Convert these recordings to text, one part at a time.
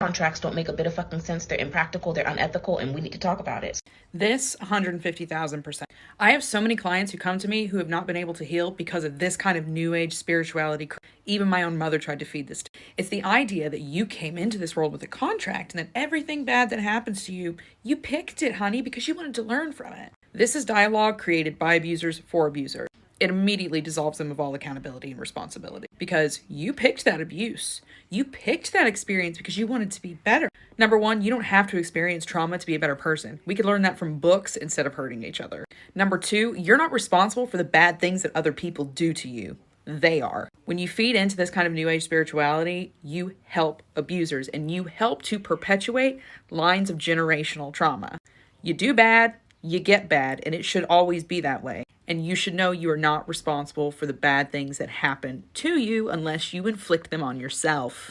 Contracts don't make a bit of fucking sense. They're impractical, they're unethical, and we need to talk about it. This 150,000%. I have so many clients who come to me who have not been able to heal because of this kind of new age spirituality. Even my own mother tried to feed this. It's the idea that you came into this world with a contract and that everything bad that happens to you, you picked it, honey, because you wanted to learn from it. This is dialogue created by abusers for abusers. It immediately dissolves them of all accountability and responsibility because you picked that abuse. You picked that experience because you wanted to be better. Number one, you don't have to experience trauma to be a better person. We could learn that from books instead of hurting each other. Number two, you're not responsible for the bad things that other people do to you. They are. When you feed into this kind of new age spirituality, you help abusers and you help to perpetuate lines of generational trauma. You do bad, you get bad, and it should always be that way. And you should know you are not responsible for the bad things that happen to you unless you inflict them on yourself.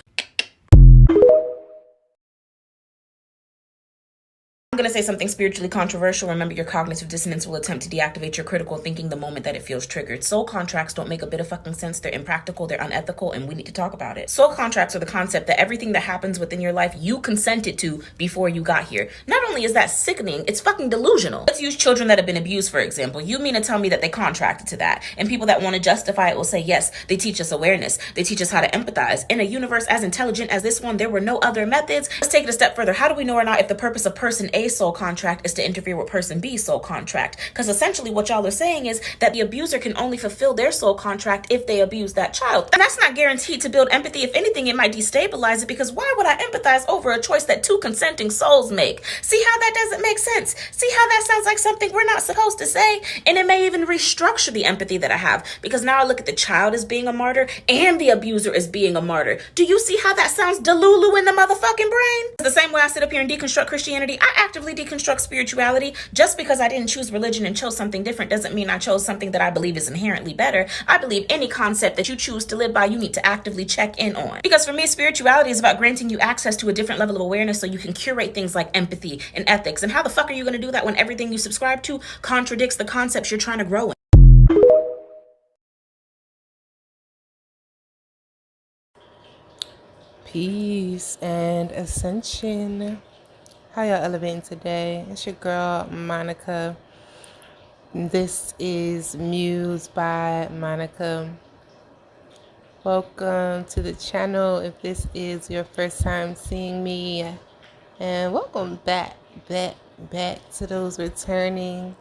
I'm going to say something spiritually controversial. Remember, your cognitive dissonance will attempt to deactivate your critical thinking the moment that it feels triggered. Soul contracts don't make a bit of fucking sense. They're impractical, they're unethical, and we need to talk about it. Soul contracts are the concept that everything that happens within your life, you consented to before you got here. Not only is that sickening, it's fucking delusional. Let's use children that have been abused, for example. You mean to tell me that they contracted to that? And people that want to justify it will say, yes, they teach us awareness. They teach us how to empathize. In a universe as intelligent as this one, there were no other methods. Let's take it a step further. How do we know or not if the purpose of person A soul contract is to interfere with person B's soul contract? Because essentially what y'all are saying is that the abuser can only fulfill their soul contract if they abuse that child. And that's not guaranteed to build empathy. If anything, it might destabilize it, because why would I empathize over a choice that two consenting souls make? See how that doesn't make sense? See how that sounds like something we're not supposed to say? And it may even restructure the empathy that I have, because now I look at the child as being a martyr and the abuser as being a martyr. Do you see how that sounds delulu in the motherfucking brain? The same way I sit up here and deconstruct Christianity, I actively deconstruct spirituality. Just because I didn't choose religion and chose something different doesn't mean I chose something that I believe is inherently better. I believe any concept that you choose to live by, you need to actively check in on. Because for me, spirituality is about granting you access to a different level of awareness so you can curate things like empathy and ethics. And how the fuck are you going to do that when everything you subscribe to contradicts the concepts you're trying to grow in? Peace and ascension. How y'all elevating today? It's your girl, Monica. This is Muse by Monica. Welcome to the channel if this is your first time seeing me. And welcome back to those returning.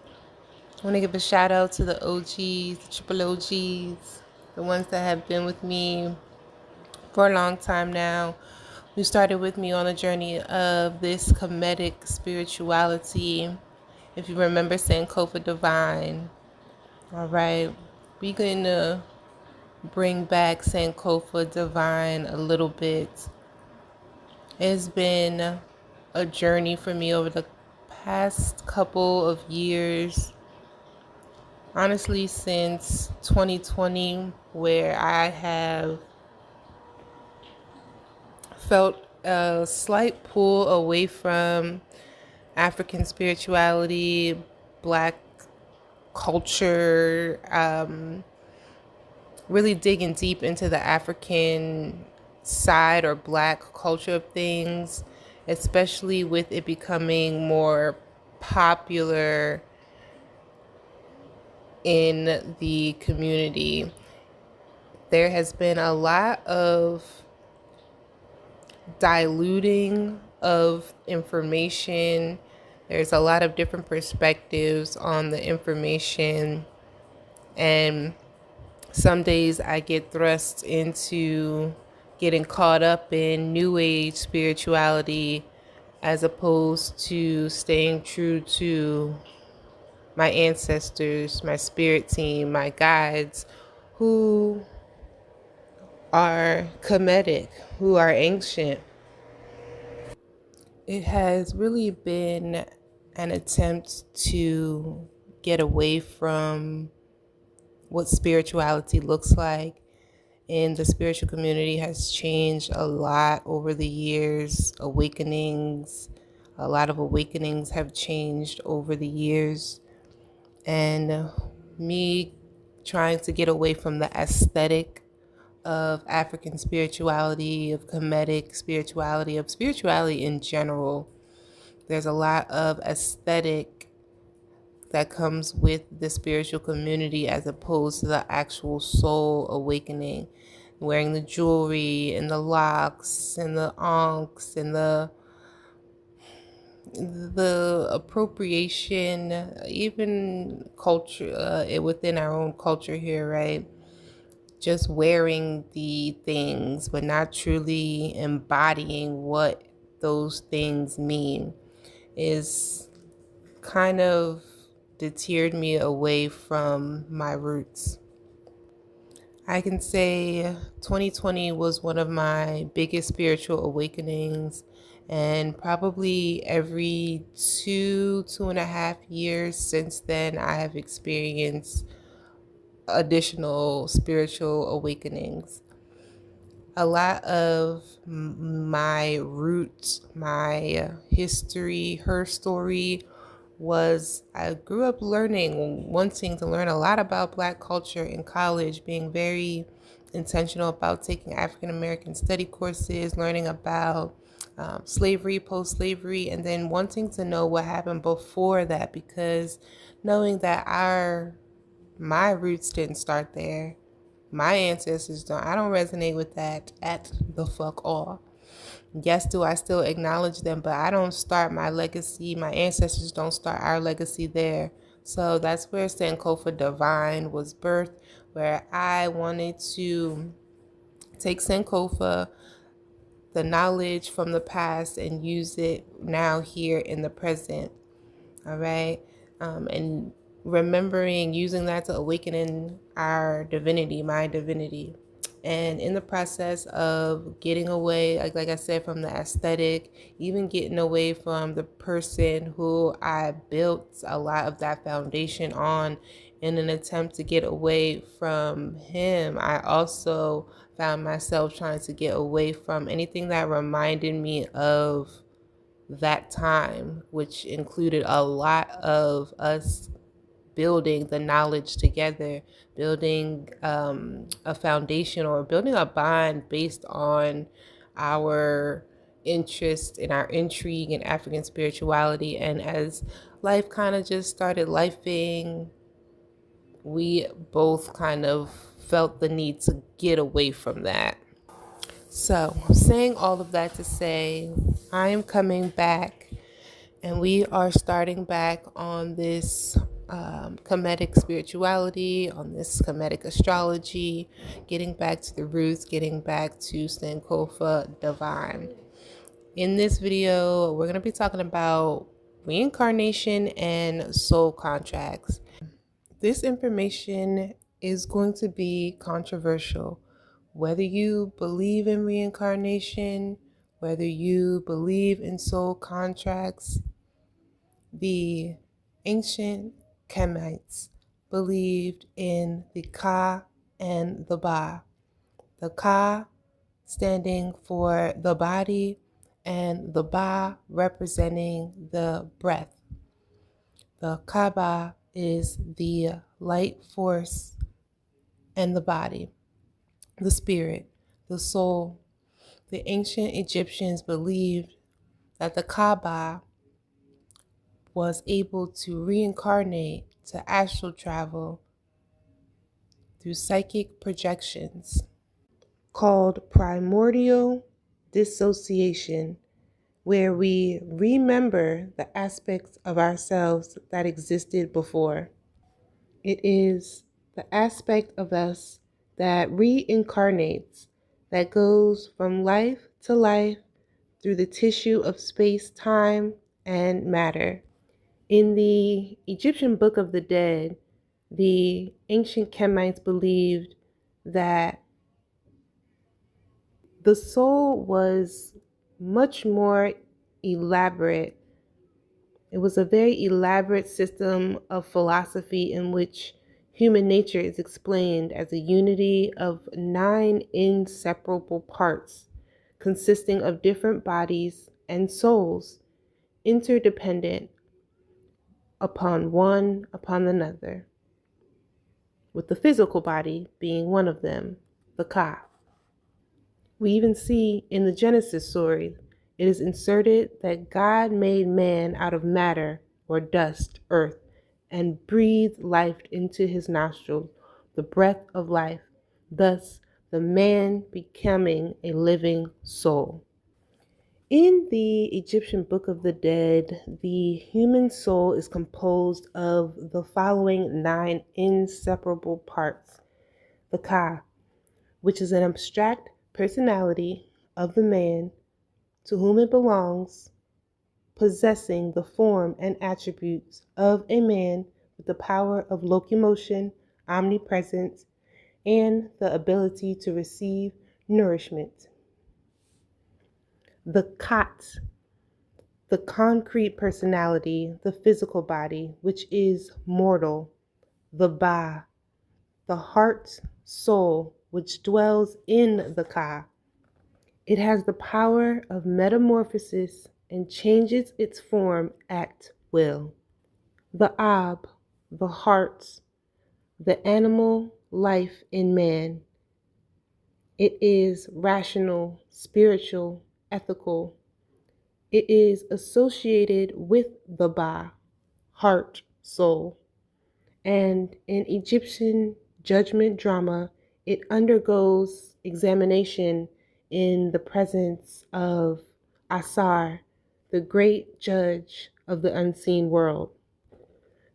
I want to give a shout out to the OGs, the triple OGs, the ones that have been with me for a long time now, who started with me on the journey of this comedic spirituality. If you remember Sankofa Divine, all right, we're going to bring back Sankofa Divine a little bit. It's been a journey for me over the past couple of years, honestly since 2020, where I have felt a slight pull away from African spirituality, Black culture, really digging deep into the African side or Black culture of things, especially with it becoming more popular in the community. There has been a lot of diluting of information. There's a lot of different perspectives on the information, and some days I get thrust into getting caught up in new age spirituality as opposed to staying true to my ancestors, my spirit team, my guides, who are Kemetic, who are ancient. It has really been an attempt to get away from what spirituality looks like. And the spiritual community has changed a lot over the years. A lot of awakenings have changed over the years. And me trying to get away from the aesthetic of African spirituality, of Kemetic spirituality, of spirituality in general. There's a lot of aesthetic that comes with the spiritual community as opposed to the actual soul awakening. Wearing the jewelry and the locks and the ankhs and the appropriation, even culture within our own culture here, right? Just wearing the things, but not truly embodying what those things mean, is kind of deterred me away from my roots. I can say 2020 was one of my biggest spiritual awakenings, and probably every 2.5 years since then, I have experienced additional spiritual awakenings. A lot of my roots, my history, her story was I grew up wanting to learn a lot about Black culture in college, being very intentional about taking African American study courses, learning about slavery, post-slavery, and then wanting to know what happened before that, because knowing that my roots didn't start there. My ancestors don't. I don't resonate with that at the fuck all. Yes, do I still acknowledge them, but I don't start my legacy. My ancestors don't start our legacy there. So that's where Sankofa Divine was birthed, where I wanted to take Sankofa, the knowledge from the past, and use it now here in the present. All right. And remembering using that to awaken in our divinity, my divinity. And in the process of getting away, like I said, from the aesthetic, even getting away from the person who I built a lot of that foundation on, in an attempt to get away from him, I also found myself trying to get away from anything that reminded me of that time, which included a lot of us building the knowledge together, building a foundation or building a bond based on our interest and our intrigue in African spirituality. And as life kind of just started lifing, we both kind of felt the need to get away from that. So, saying all of that to say, I am coming back, and we are starting back on this Kemetic spirituality, on this Kemetic astrology, getting back to the roots, getting back to Sankofa Divine. In this video, we're going to be talking about reincarnation and soul contracts. This information is going to be controversial. Whether you believe in reincarnation, whether you believe in soul contracts, the ancient Kemites believed in the Ka and the Ba. The Ka standing for the body and the Ba representing the breath. The Kaaba is the light force and the body, the spirit, the soul. The ancient Egyptians believed that the Kaaba was able to reincarnate, to astral travel through psychic projections, called primordial dissociation, where we remember the aspects of ourselves that existed before. It is the aspect of us that reincarnates, that goes from life to life through the tissue of space, time, and matter. In the Egyptian Book of the Dead, the ancient Kemites believed that the soul was much more elaborate. It was a very elaborate system of philosophy in which human nature is explained as a unity of 9 inseparable parts consisting of different bodies and souls, interdependent upon another, with the physical body being one of them, the Ka. We even see in the Genesis story, it is inserted that God made man out of matter or dust, earth, and breathed life into his nostrils, the breath of life, thus the man becoming a living soul. In the Egyptian Book of the Dead, the human soul is composed of the following 9 inseparable parts. The Ka, which is an abstract personality of the man to whom it belongs, possessing the form and attributes of a man with the power of locomotion, omnipresence, and the ability to receive nourishment. The Khat, the concrete personality, the physical body, which is mortal. The Ba, the heart soul, which dwells in the Ka. It has the power of metamorphosis and changes its form at will. The Ab, the heart, the animal life in man. It is rational, spiritual, ethical. It is associated with the Ba, heart, soul. And in Egyptian judgment drama, it undergoes examination in the presence of Asar, the great judge of the unseen world.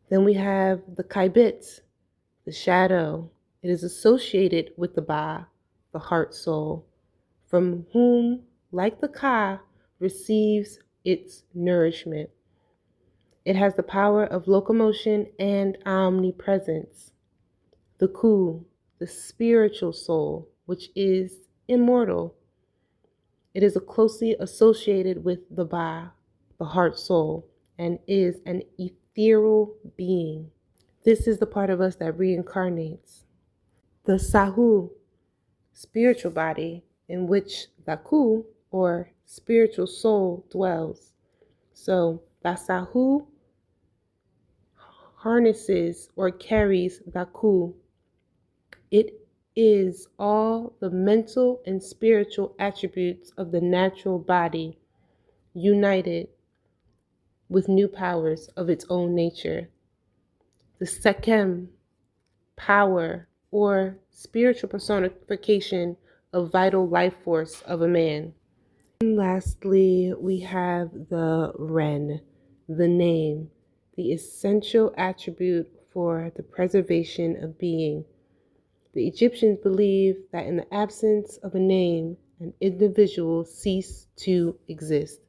Then we have the Kaibit, the shadow. It is associated with the Ba, the heart soul, from whom, like the Ka, receives its nourishment. It has the power of locomotion and omnipresence. The Ku, the spiritual soul, which is immortal. It is closely associated with the Ba, the heart soul, and is an ethereal being. This is the part of us that reincarnates. The Sahu, spiritual body, in which the Ku, or spiritual soul, dwells. So the Sahu harnesses or carries the Ku. It is all the mental and spiritual attributes of the natural body united with new powers of its own nature. The Sekem, power or spiritual personification of vital life force of a man. And lastly, we have the Ren, the name, the essential attribute for the preservation of being. The Egyptians believed that in the absence of a name, an individual ceased to exist.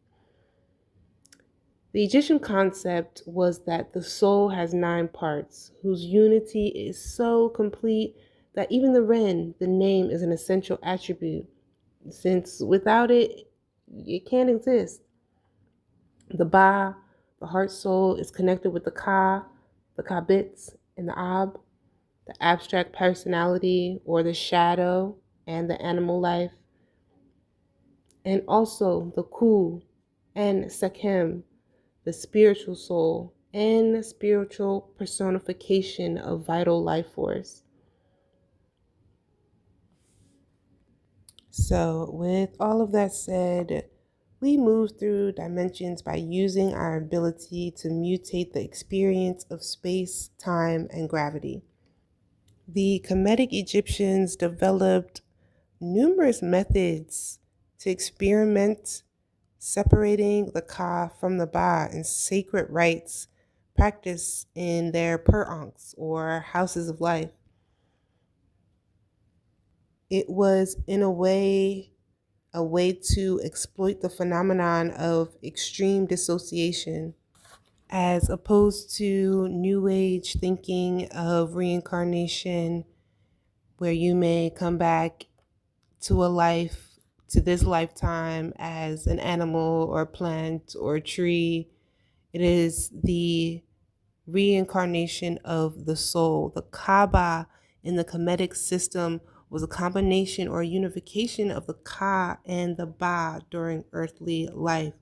The Egyptian concept was that the soul has 9 parts, whose unity is so complete that even the Ren, the name, is an essential attribute, since without it, it can't exist. The Ba, the heart soul, is connected with the Ka, the Kabits, and the Ab, the abstract personality or the shadow, and the animal life, and also the Ku and Sekem, the spiritual soul and spiritual personification of vital life force. So, with all of that said, we move through dimensions by using our ability to mutate the experience of space, time, and gravity. The Kemetic Egyptians developed numerous methods to experiment separating the Ka from the Ba in sacred rites practiced in their Pur-Ankhs or houses of life. It was, in a way to exploit the phenomenon of extreme dissociation, as opposed to New Age thinking of reincarnation, where you may come back to a life, to this lifetime, as an animal or a plant or a tree. It is the reincarnation of the soul. The Kaaba in the Kemetic system was a combination or unification of the Ka and the Ba during earthly life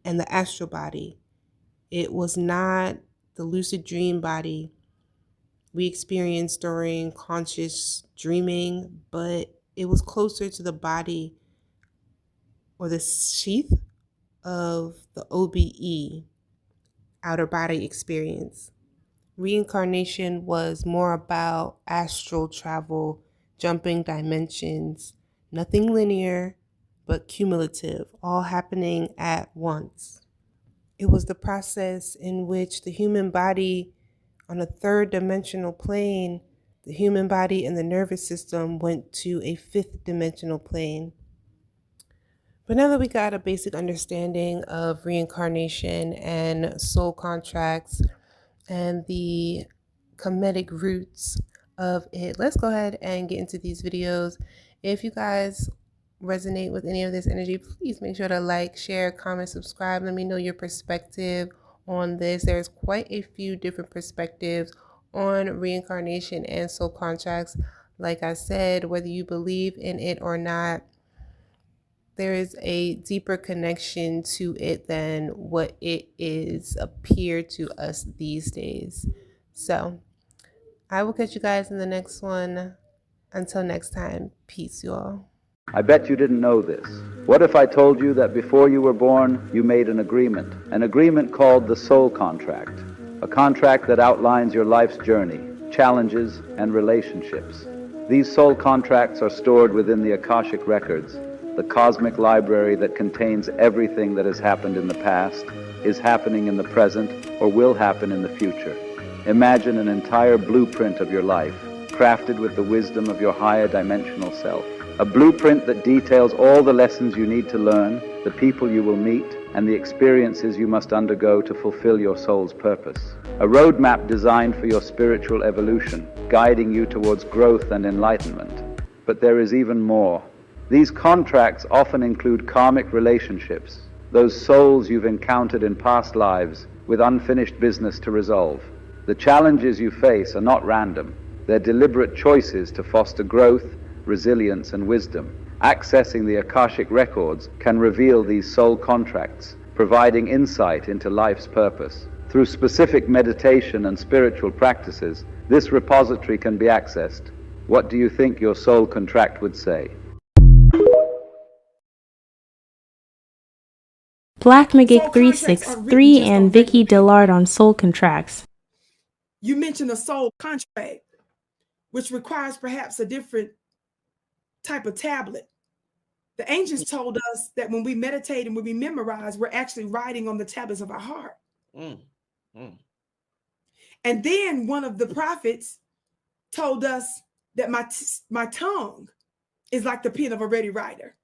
and the astral body. It was not the lucid dream body we experienced during conscious dreaming, but it was closer to the body or the sheath of the OBE, outer body experience. Reincarnation was more about astral travel, jumping dimensions, nothing linear, but cumulative, all happening at once. It was the process in which the human body, on a third dimensional plane, the human body and the nervous system went to a fifth dimensional plane. But now that we got a basic understanding of reincarnation and soul contracts and the comedic roots of it, let's go ahead and get into these videos. If you guys resonate with any of this energy, please make sure to like, share, comment, subscribe. Let me know your perspective on this. There's quite a few different perspectives on reincarnation and soul contracts. Like I said, whether you believe in it or not, there is a deeper connection to it than what it is appear to us these days. So I will catch you guys in the next one. Until next time, peace, you all. I bet you didn't know this. What if I told you that before you were born, you made an agreement called the soul contract, a contract that outlines your life's journey, challenges, and relationships. These soul contracts are stored within the Akashic records, the cosmic library that contains everything that has happened in the past, is happening in the present, or will happen in the future. Imagine an entire blueprint of your life, crafted with the wisdom of your higher dimensional self. A blueprint that details all the lessons you need to learn, the people you will meet, and the experiences you must undergo to fulfill your soul's purpose. A roadmap designed for your spiritual evolution, guiding you towards growth and enlightenment. But there is even more. These contracts often include karmic relationships, those souls you've encountered in past lives with unfinished business to resolve. The challenges you face are not random. They're deliberate choices to foster growth, resilience, and wisdom. Accessing the Akashic records can reveal these soul contracts, providing insight into life's purpose. Through specific meditation and spiritual practices, this repository can be accessed. What do you think your soul contract would say? Black Magic 363 and Vicky Dillard on soul contracts. You mentioned a soul contract, which requires perhaps a different type of tablet. The ancients told us that when we meditate and when we memorize, we're actually writing on the tablets of our heart. And then one of the prophets told us that my tongue is like the pen of a ready writer.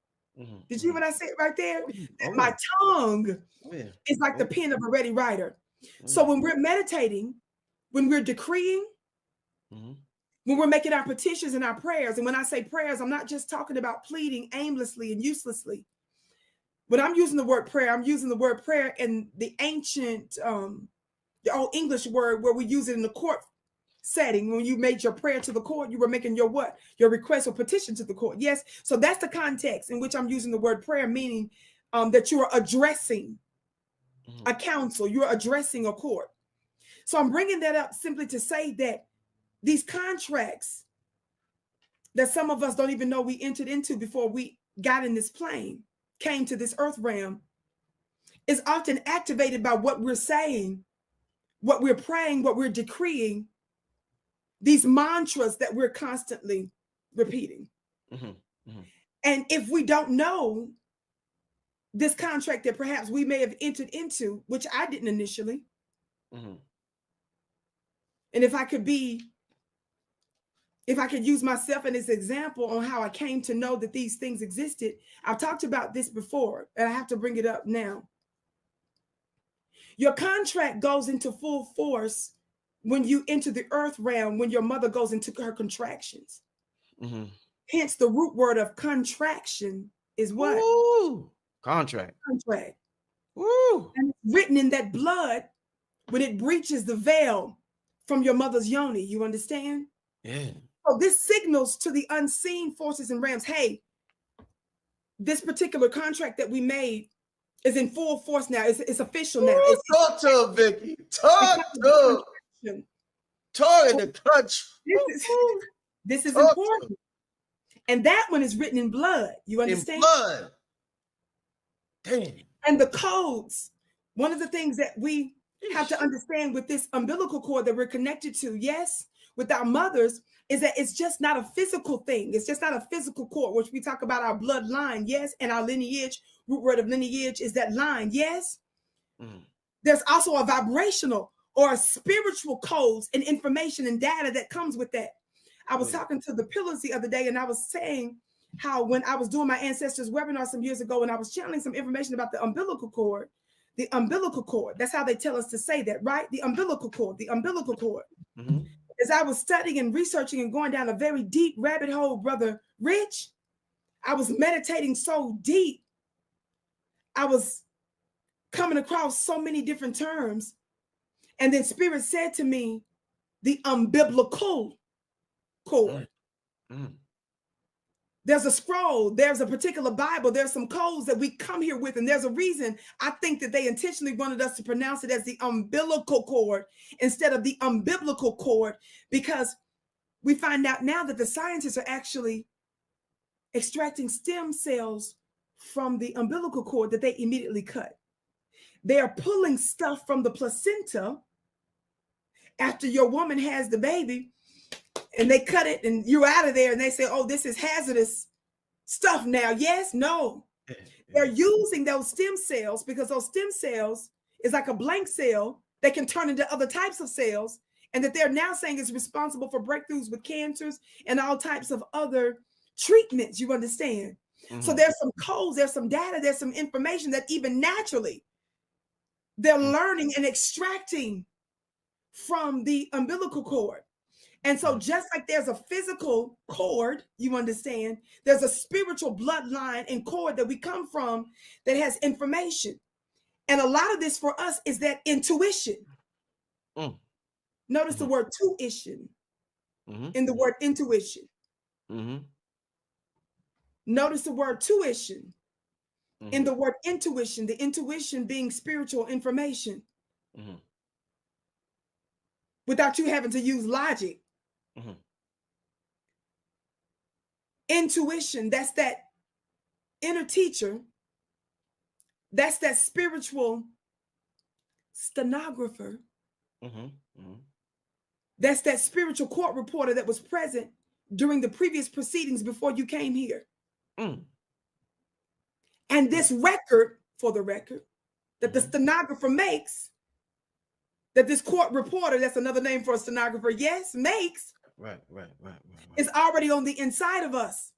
Did you hear what I said right there? That my tongue is like the pen of a ready writer. So when we're meditating, when we're decreeing, when we're making our petitions and our prayers, and when I say prayers, I'm not just talking about pleading aimlessly and uselessly. When I'm using the word prayer, I'm using the word prayer in the ancient, the old English word where we use it in the court setting. When you made your prayer to the court, you were making your what? Your request or petition to the court. Yes. So that's the context in which I'm using the word prayer, meaning that you are addressing a council, you're addressing a court. So I'm bringing that up simply to say that these contracts that some of us don't even know we entered into before we got in this plane, came to this earth realm, is often activated by what we're saying, what we're praying, what we're decreeing, these mantras that we're constantly repeating. And if we don't know this contract that perhaps we may have entered into, which I didn't initially, and if I could use myself as an example on how I came to know that these things existed, I've talked about this before, and I have to bring it up now. Your contract goes into full force when you enter the earth realm, when your mother goes into her contractions. Hence, the root word of contraction is what? Ooh, contract. Contract. Ooh. And it's written in that blood when it breaches the veil from your mother's yoni. You understand? Yeah. So this signals to the unseen forces and realms, hey, this particular contract that we made is in full force now. It's official now. Talk to her, Vicky. Talk to her. Talk in the clutch. This is important. And that one is written in blood. You In understand? blood. Damn. And the codes, one of the things that we have to understand with this umbilical cord that we're connected to, yes, with our mothers, is that it's just not a physical thing. It's just not a physical cord, which we talk about our bloodline, yes, and our lineage, root word of lineage is that line, yes. There's also a vibrational or a spiritual codes and information and data that comes with that. I was talking to the pillars the other day, and I was saying how when I was doing my ancestors webinar some years ago, and I was channeling some information about the umbilical cord, that's how they tell us to say that, right? The umbilical cord. As I was studying and researching and going down a very deep rabbit hole, Brother Rich, I was meditating so deep. I was coming across so many different terms. And then Spirit said to me, the umbilical cord. There's a scroll, there's a particular Bible, there's some codes that we come here with, and there's a reason I think that they intentionally wanted us to pronounce it as the umbilical cord instead of the umbilical cord, because we find out now that the scientists are actually extracting stem cells from the umbilical cord that they immediately cut. They are pulling stuff from the placenta after your woman has the baby, and they cut it and you're out of there, and they say, oh, this is hazardous stuff now. Yes, no. They're using those stem cells because those stem cells is like a blank cell that can turn into other types of cells, and that they're now saying is responsible for breakthroughs with cancers and all types of other treatments, you understand? So there's some codes, there's some data, there's some information that even naturally they're learning and extracting from the umbilical cord. And so just like there's a physical cord, you understand, there's a spiritual bloodline and cord that we come from that has information. And a lot of this for us is that intuition. Notice the word tuition in the word intuition. Notice the word tuition in the word intuition, the intuition being spiritual information without you having to use logic. Intuition, that's that inner teacher, that's that spiritual stenographer, that's that spiritual court reporter that was present during the previous proceedings before you came here. And this record, for the record, that the stenographer makes, that this court reporter, that's another name for a stenographer, yes, makes, is already on the inside of us.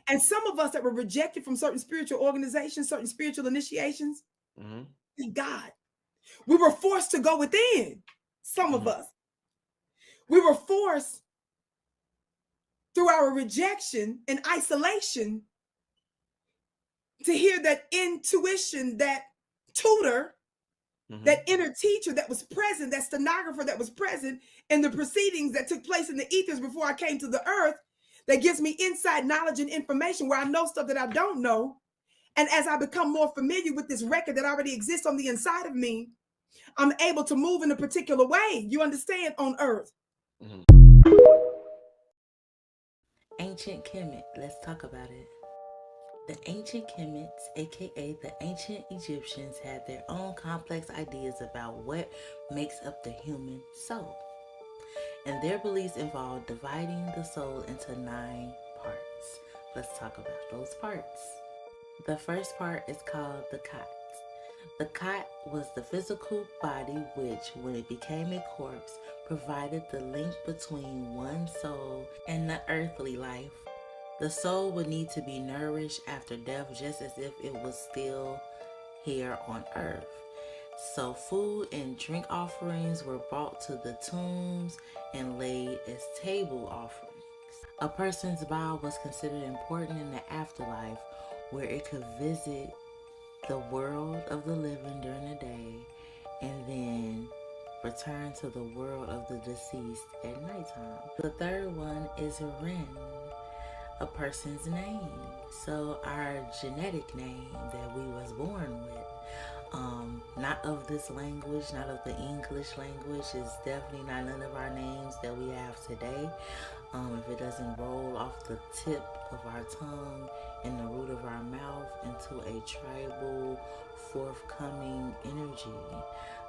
And some of us that were rejected from certain spiritual organizations, certain spiritual initiations, thank God, we were forced to go within. Some of us, we were forced through our rejection and isolation to hear that intuition, that tutor, that inner teacher that was present, that stenographer that was present in the proceedings that took place in the ethers before I came to the earth, that gives me inside knowledge and information where I know stuff that I don't know. And as I become more familiar with this record that already exists on the inside of me, I'm able to move in a particular way, you understand, on earth. Ancient Kemet, let's talk about it. The ancient Kemets, aka the ancient Egyptians, had their own complex ideas about what makes up the human soul. And their beliefs involved dividing the soul into 9 parts. Let's talk about those parts. The first part is called the Khat. The Khat was the physical body which, when it became a corpse, provided the link between one soul and the earthly life. The soul would need to be nourished after death just as if it was still here on earth. So food and drink offerings were brought to the tombs and laid as table offerings. A person's body was considered important in the afterlife, where it could visit the world of the living during the day and then return to the world of the deceased at nighttime. The third one is Ren, a person's name. So our genetic name that we was born with. not of this language, not of the English language. It's definitely not none of our names that we have today. If it doesn't roll off the tip of our tongue and the root of our mouth into a tribal, forthcoming energy.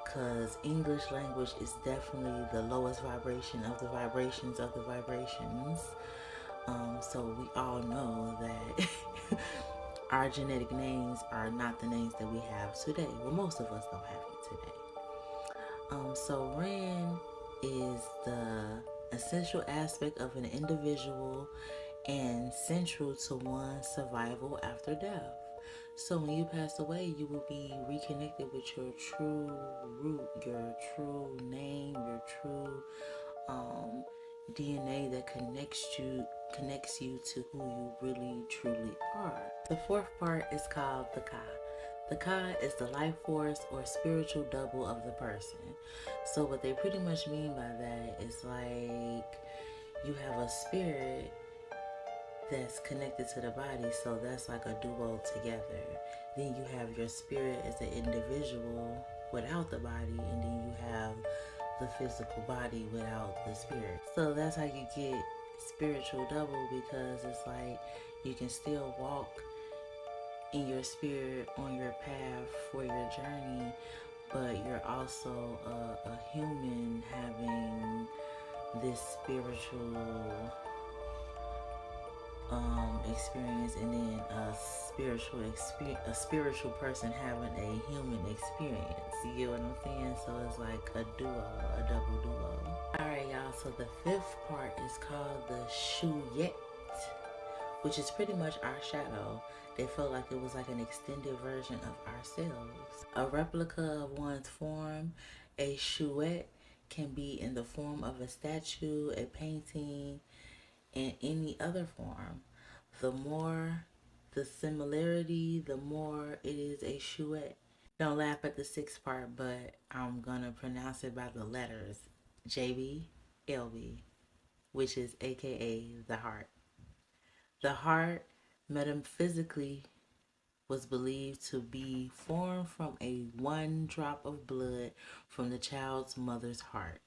Because English language is definitely the lowest vibration of the vibrations of the vibrations. So we all know that our genetic names are not the names that we have today. Well, most of us don't have it today. So Ren is the essential aspect of an individual and central to one's survival after death. So when you pass away, you will be reconnected with your true root, your true name, your true DNA that connects you to who you really truly are. The fourth part is called the Ka. The Ka is the life force or spiritual double of the person. So what they pretty much mean by that is like you have a spirit that's connected to the body, so that's like a duo together. Then you have your spirit as an individual without the body, and then you have the physical body without the spirit. So that's how you get spiritual double, because it's like you can still walk in your spirit on your path for your journey, but you're also a human having this spiritual experience, and then a spiritual person having a human experience. You get what I'm saying? So it's like a double duo. Alright, y'all, so the fifth part is called the Shuyet, which is pretty much our shadow. They felt like it was like an extended version of ourselves. A replica of one's form, a Shuyet can be in the form of a statue, a painting, and any other form. The more the similarity, the more it is a Shuyet. Don't laugh at the sixth part, but I'm gonna pronounce it by the letters JB, LB, which is aka the heart. The heart, metaphysically, was believed to be formed from a one drop of blood from the child's mother's heart.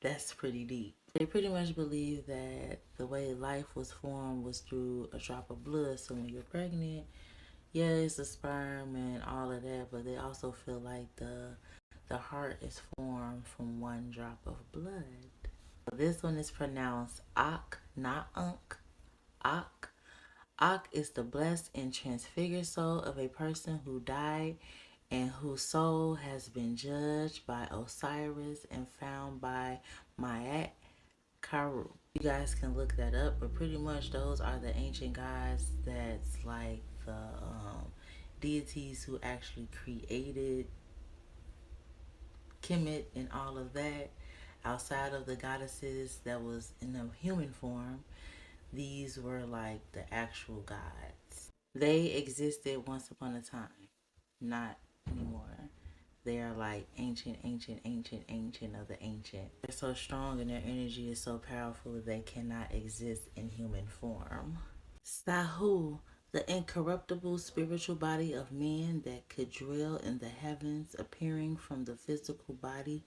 That's pretty deep. They pretty much believe that the way life was formed was through a drop of blood. So when you're pregnant, yeah, it's a sperm and all of that, but they also feel like the heart is formed from one drop of blood. This one is pronounced Ak, not Unk. Ak. Ak is the blessed and transfigured soul of a person who died and whose soul has been judged by Osiris and found by Maat Karu. You guys can look that up, but pretty much those are the ancient gods that's like the deities who actually created Kemet and all of that. Outside of the goddesses that was in the human form, these were like the actual gods. They existed once upon a time, not anymore. They are like ancient of the ancient. They're so strong and their energy is so powerful that they cannot exist in human form. Sahu, the incorruptible spiritual body of man that could dwell in the heavens, appearing from the physical body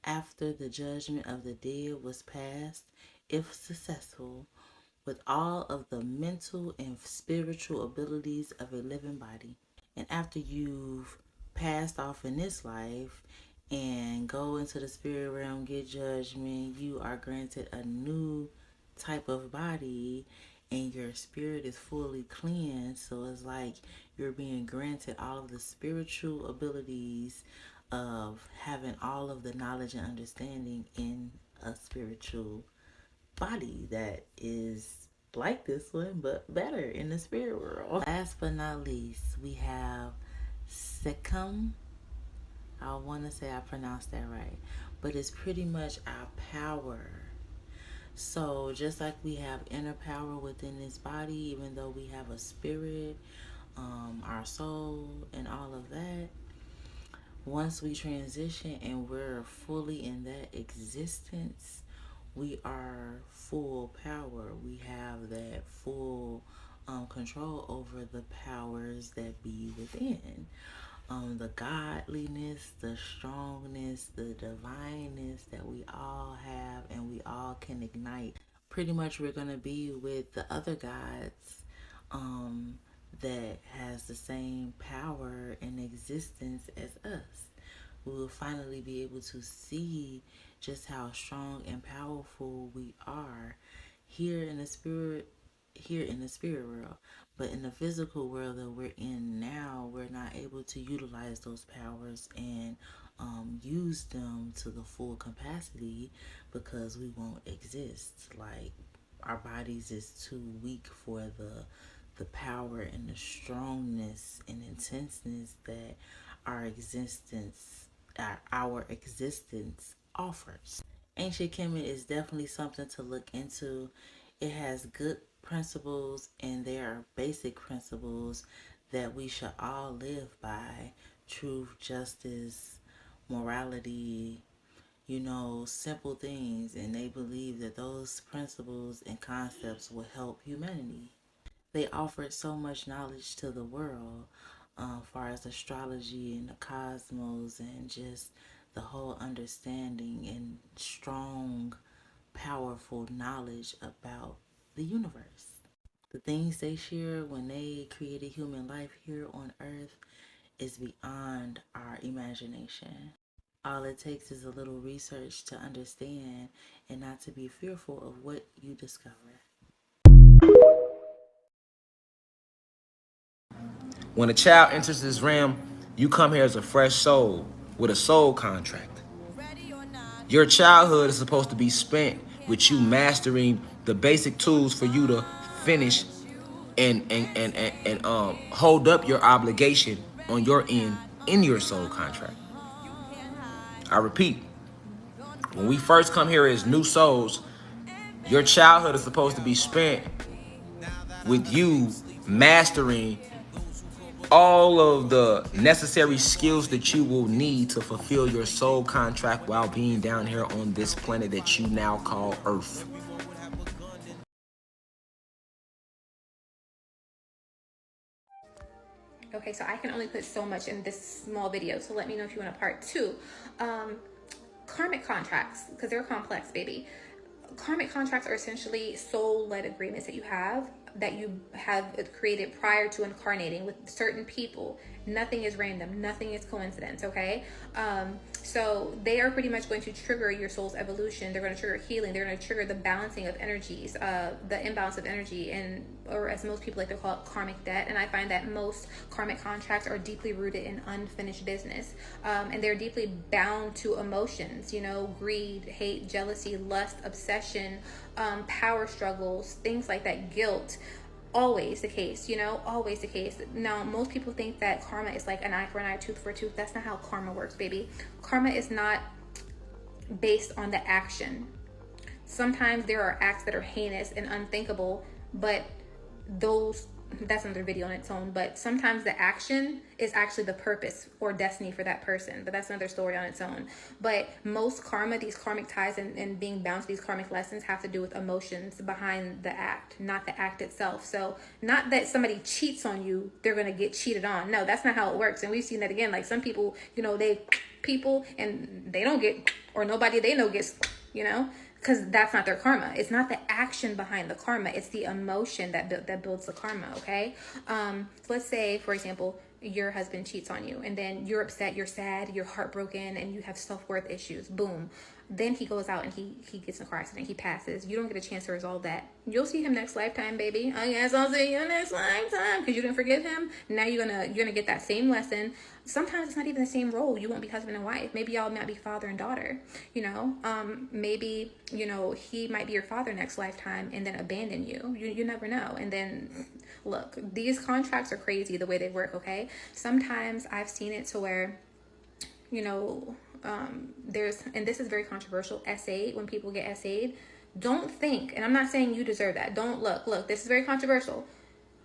after the judgment of the dead was passed, if successful, with all of the mental and spiritual abilities of a living body. And after you've passed off in this life and go into the spirit realm, get judgment, you are granted a new type of body and your spirit is fully cleansed. So it's like you're being granted all of the spiritual abilities of having all of the knowledge and understanding in a spiritual body that is like this one but better in the spirit world. Last but not least, we have Sekhem. I want to say I pronounced that right, but it's pretty much our power. So just like we have inner power within this body, even though we have a spirit, our soul and all of that, once we transition and we're fully in that existence, we are full power. We have that full control over the powers that be within. the godliness, the strongness, the divineness that we all have and we all can ignite. Pretty much we're going to be with the other gods that has the same power and existence as us. We will finally be able to see just how strong and powerful we are here in the spirit world. But in the physical world that we're in now, we're not able to utilize those powers and use them to the full capacity because we won't exist. Like, our bodies is too weak for the power and the strongness and intenseness that our existence offers. Ancient Kemet is definitely something to look into. It has good principles, and there are basic principles that we should all live by: truth, justice, morality, simple things. And they believe that those principles and concepts will help humanity. They offered so much knowledge to the world, far as astrology and the cosmos and just the whole understanding and strong, powerful knowledge about the universe. The things they share when they created human life here on Earth is beyond our imagination. All it takes is a little research to understand and not to be fearful of what you discover. When a child enters this realm, you come here as a fresh soul with a soul contract. Your childhood is supposed to be spent with you mastering the basic tools for you to finish and hold up your obligation on your end in your soul contract. I repeat, when we first come here as new souls, your childhood is supposed to be spent with you mastering all of the necessary skills that you will need to fulfill your soul contract while being down here on this planet that you now call Earth. Okay, so I can only put so much in this small video, so let me know if you want a part 2. Karmic contracts, because they're complex, baby. Karmic contracts are essentially soul-led agreements that you have created prior to incarnating with certain people. Nothing is random, nothing is coincidence, okay? So they are pretty much going to trigger your soul's evolution. They're going to trigger healing. They're going to trigger the balancing of energies, the imbalance of energy, or as most people like to call it, karmic debt. And I find that most karmic contracts are deeply rooted in unfinished business, and they're deeply bound to emotions, greed, hate, jealousy, lust, obsession, power struggles, things like that, guilt. Always the case, always the case. Now, most people think that karma is like an eye for an eye, tooth for a tooth. That's not how karma works, baby. Karma is not based on the action. Sometimes there are acts that are heinous and unthinkable, but that's another video on its own. But sometimes the action is actually the purpose or destiny for that person, but that's another story on its own. But most karma, these karmic ties and being bound to these karmic lessons, have to do with emotions behind the act, not the act itself. So not that somebody cheats on you, they're going to get cheated on. No, that's not how it works. And we've seen that again. Like, some people, and they don't get, or nobody they know gets, because that's not their karma. It's not the action behind the karma. It's the emotion that builds the karma, okay? So let's say, for example, your husband cheats on you, and then you're upset, you're sad, you're heartbroken, and you have self-worth issues. Boom. Then he goes out and he gets in a car accident. He passes. You don't get a chance to resolve that. You'll see him next lifetime, baby. I guess I'll see you next lifetime, because you didn't forgive him. Now you're gonna get that same lesson. Sometimes it's not even the same role. You won't be husband and wife. Maybe y'all might be father and daughter. Maybe he might be your father next lifetime and then abandon you. You never know. And then look, these contracts are crazy the way they work. Okay, sometimes I've seen it to where and this is very controversial, essayed. When people get essayed, don't think, and I'm not saying you deserve that. Don't look, this is very controversial.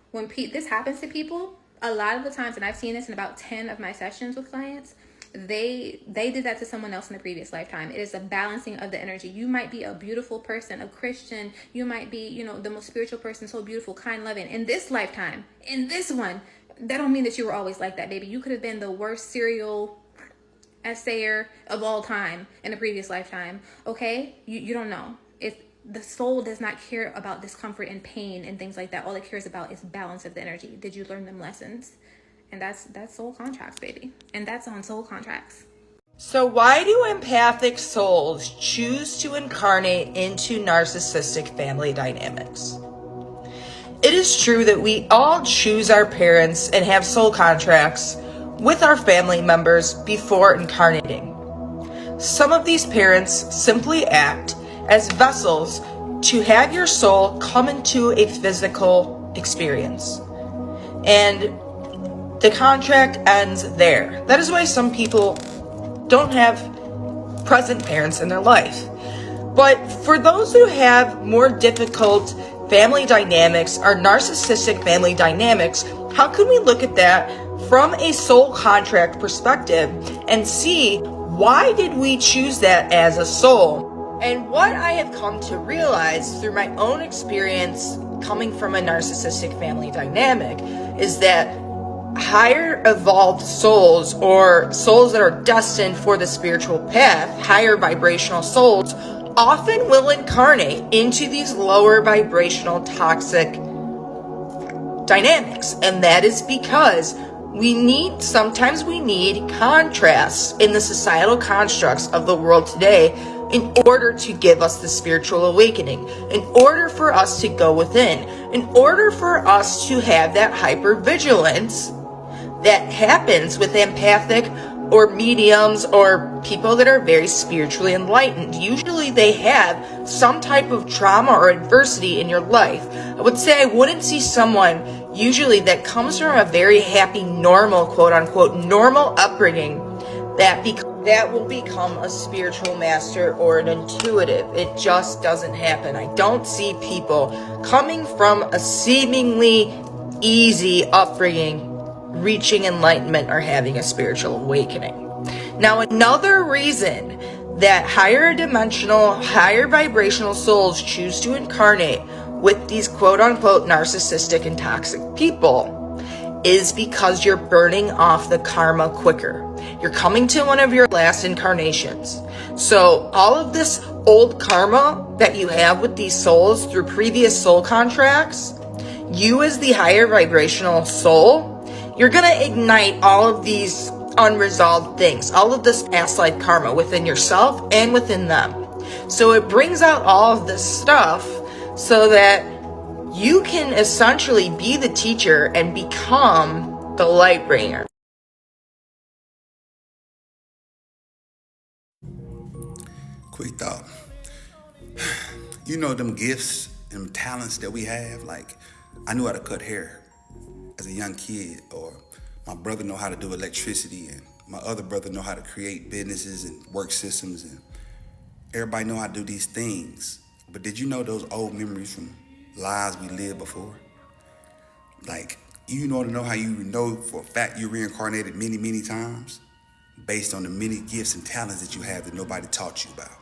When this happens to people, a lot of the times, and I've seen this in about 10 of my sessions with clients, they did that to someone else in the previous lifetime. It is a balancing of the energy. You might be a beautiful person, a Christian. You might be, the most spiritual person, so beautiful, kind, loving. In this lifetime, in this one, that don't mean that you were always like that, baby. You could have been the worst serial essayer of all time in a previous lifetime. Okay, you don't know. If the soul does not care about discomfort and pain and things like that, all it cares about is balance of the energy. Did you learn them lessons? And that's soul contracts, baby. And that's on soul contracts. So why do empathic souls choose to incarnate into narcissistic family dynamics? It is true that we all choose our parents and have soul contracts with our family members before incarnating. Some of these parents simply act as vessels to have your soul come into a physical experience. And the contract ends there. That is why some people don't have present parents in their life. But for those who have more difficult family dynamics or narcissistic family dynamics, how can we look at that from a soul contract perspective and see why did we choose that as a soul? And what I have come to realize through my own experience coming from a narcissistic family dynamic is that higher evolved souls, or souls that are destined for the spiritual path, higher vibrational souls, often will incarnate into these lower vibrational toxic dynamics. And that is because sometimes we need contrasts in the societal constructs of the world today in order to give us the spiritual awakening, in order for us to go within, in order for us to have that hypervigilance that happens with empathic or mediums or people that are very spiritually enlightened. Usually they have some type of trauma or adversity in your life. I would say I wouldn't see someone usually that comes from a very happy, normal, quote unquote, normal upbringing that will become a spiritual master or an intuitive. It just doesn't happen. I don't see people coming from a seemingly easy upbringing reaching enlightenment or having a spiritual awakening. Now, another reason that higher dimensional, higher vibrational souls choose to incarnate with these quote-unquote narcissistic and toxic people is because you're burning off the karma quicker. You're coming to one of your last incarnations. So all of this old karma that you have with these souls through previous soul contracts, you as the higher vibrational soul, you're going to ignite all of these unresolved things, all of this past life karma within yourself and within them. So it brings out all of this stuff so that you can essentially be the teacher and become the light bringer. Quick thought. You know them gifts and talents that we have? Like, I knew how to cut hair as a young kid, or my brother know how to do electricity, and my other brother know how to create businesses and work systems, and everybody know how to do these things. But did you know those old memories from lives we lived before? Like, you know how you know for a fact you reincarnated many, many times based on the many gifts and talents that you have that nobody taught you about.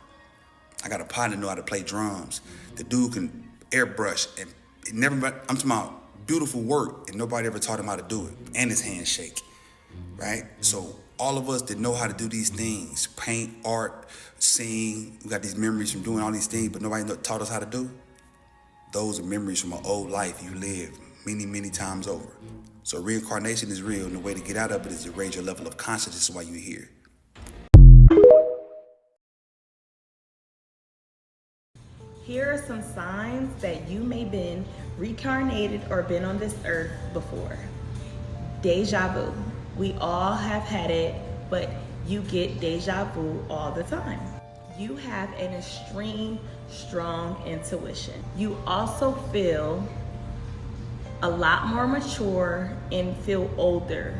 I got a partner know how to play drums. The dude can airbrush, and it never, I'm talking about beautiful work, and nobody ever taught him how to do it, and his hands shake, right? So all of us that know how to do these things, paint, art, sing, we got these memories from doing all these things, but nobody taught us how to do. Those are memories from an old life you lived many, many times over. So reincarnation is real, and the way to get out of it is to raise your level of consciousness while you're here. Here are some signs that you may have been reincarnated or been on this earth before. Deja vu. We all have had it, but you get deja vu all the time. You have an extreme, strong intuition. You also feel a lot more mature and feel older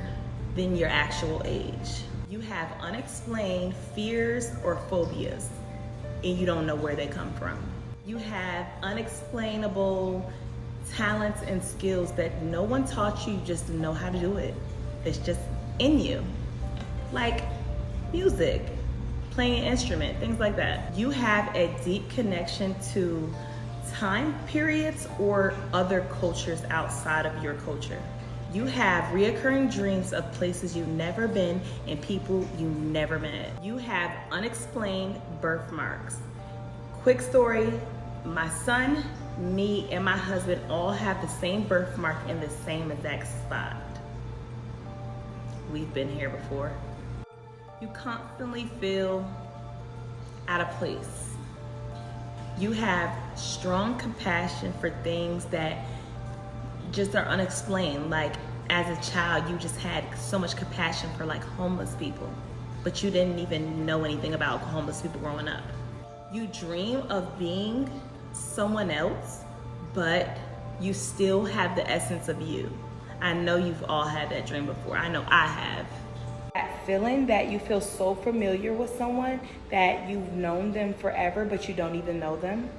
than your actual age. You have unexplained fears or phobias, and you don't know where they come from. You have unexplainable talents and skills that no one taught you, just to know how to do it. It's just in you. Like music, playing an instrument, things like that. You have a deep connection to time periods or other cultures outside of your culture. You have reoccurring dreams of places you've never been and people you never met. You have unexplained birthmarks. Quick story, my son, me, and my husband all have the same birthmark in the same exact spot. We've been here before. You constantly feel out of place. You have strong compassion for things that just are unexplained. Like as a child, you just had so much compassion for like homeless people, but you didn't even know anything about homeless people growing up. You dream of being someone else, but you still have the essence of you. I know you've all had that dream before. I know I have. That feeling that you feel so familiar with someone that you've known them forever, but you don't even know them.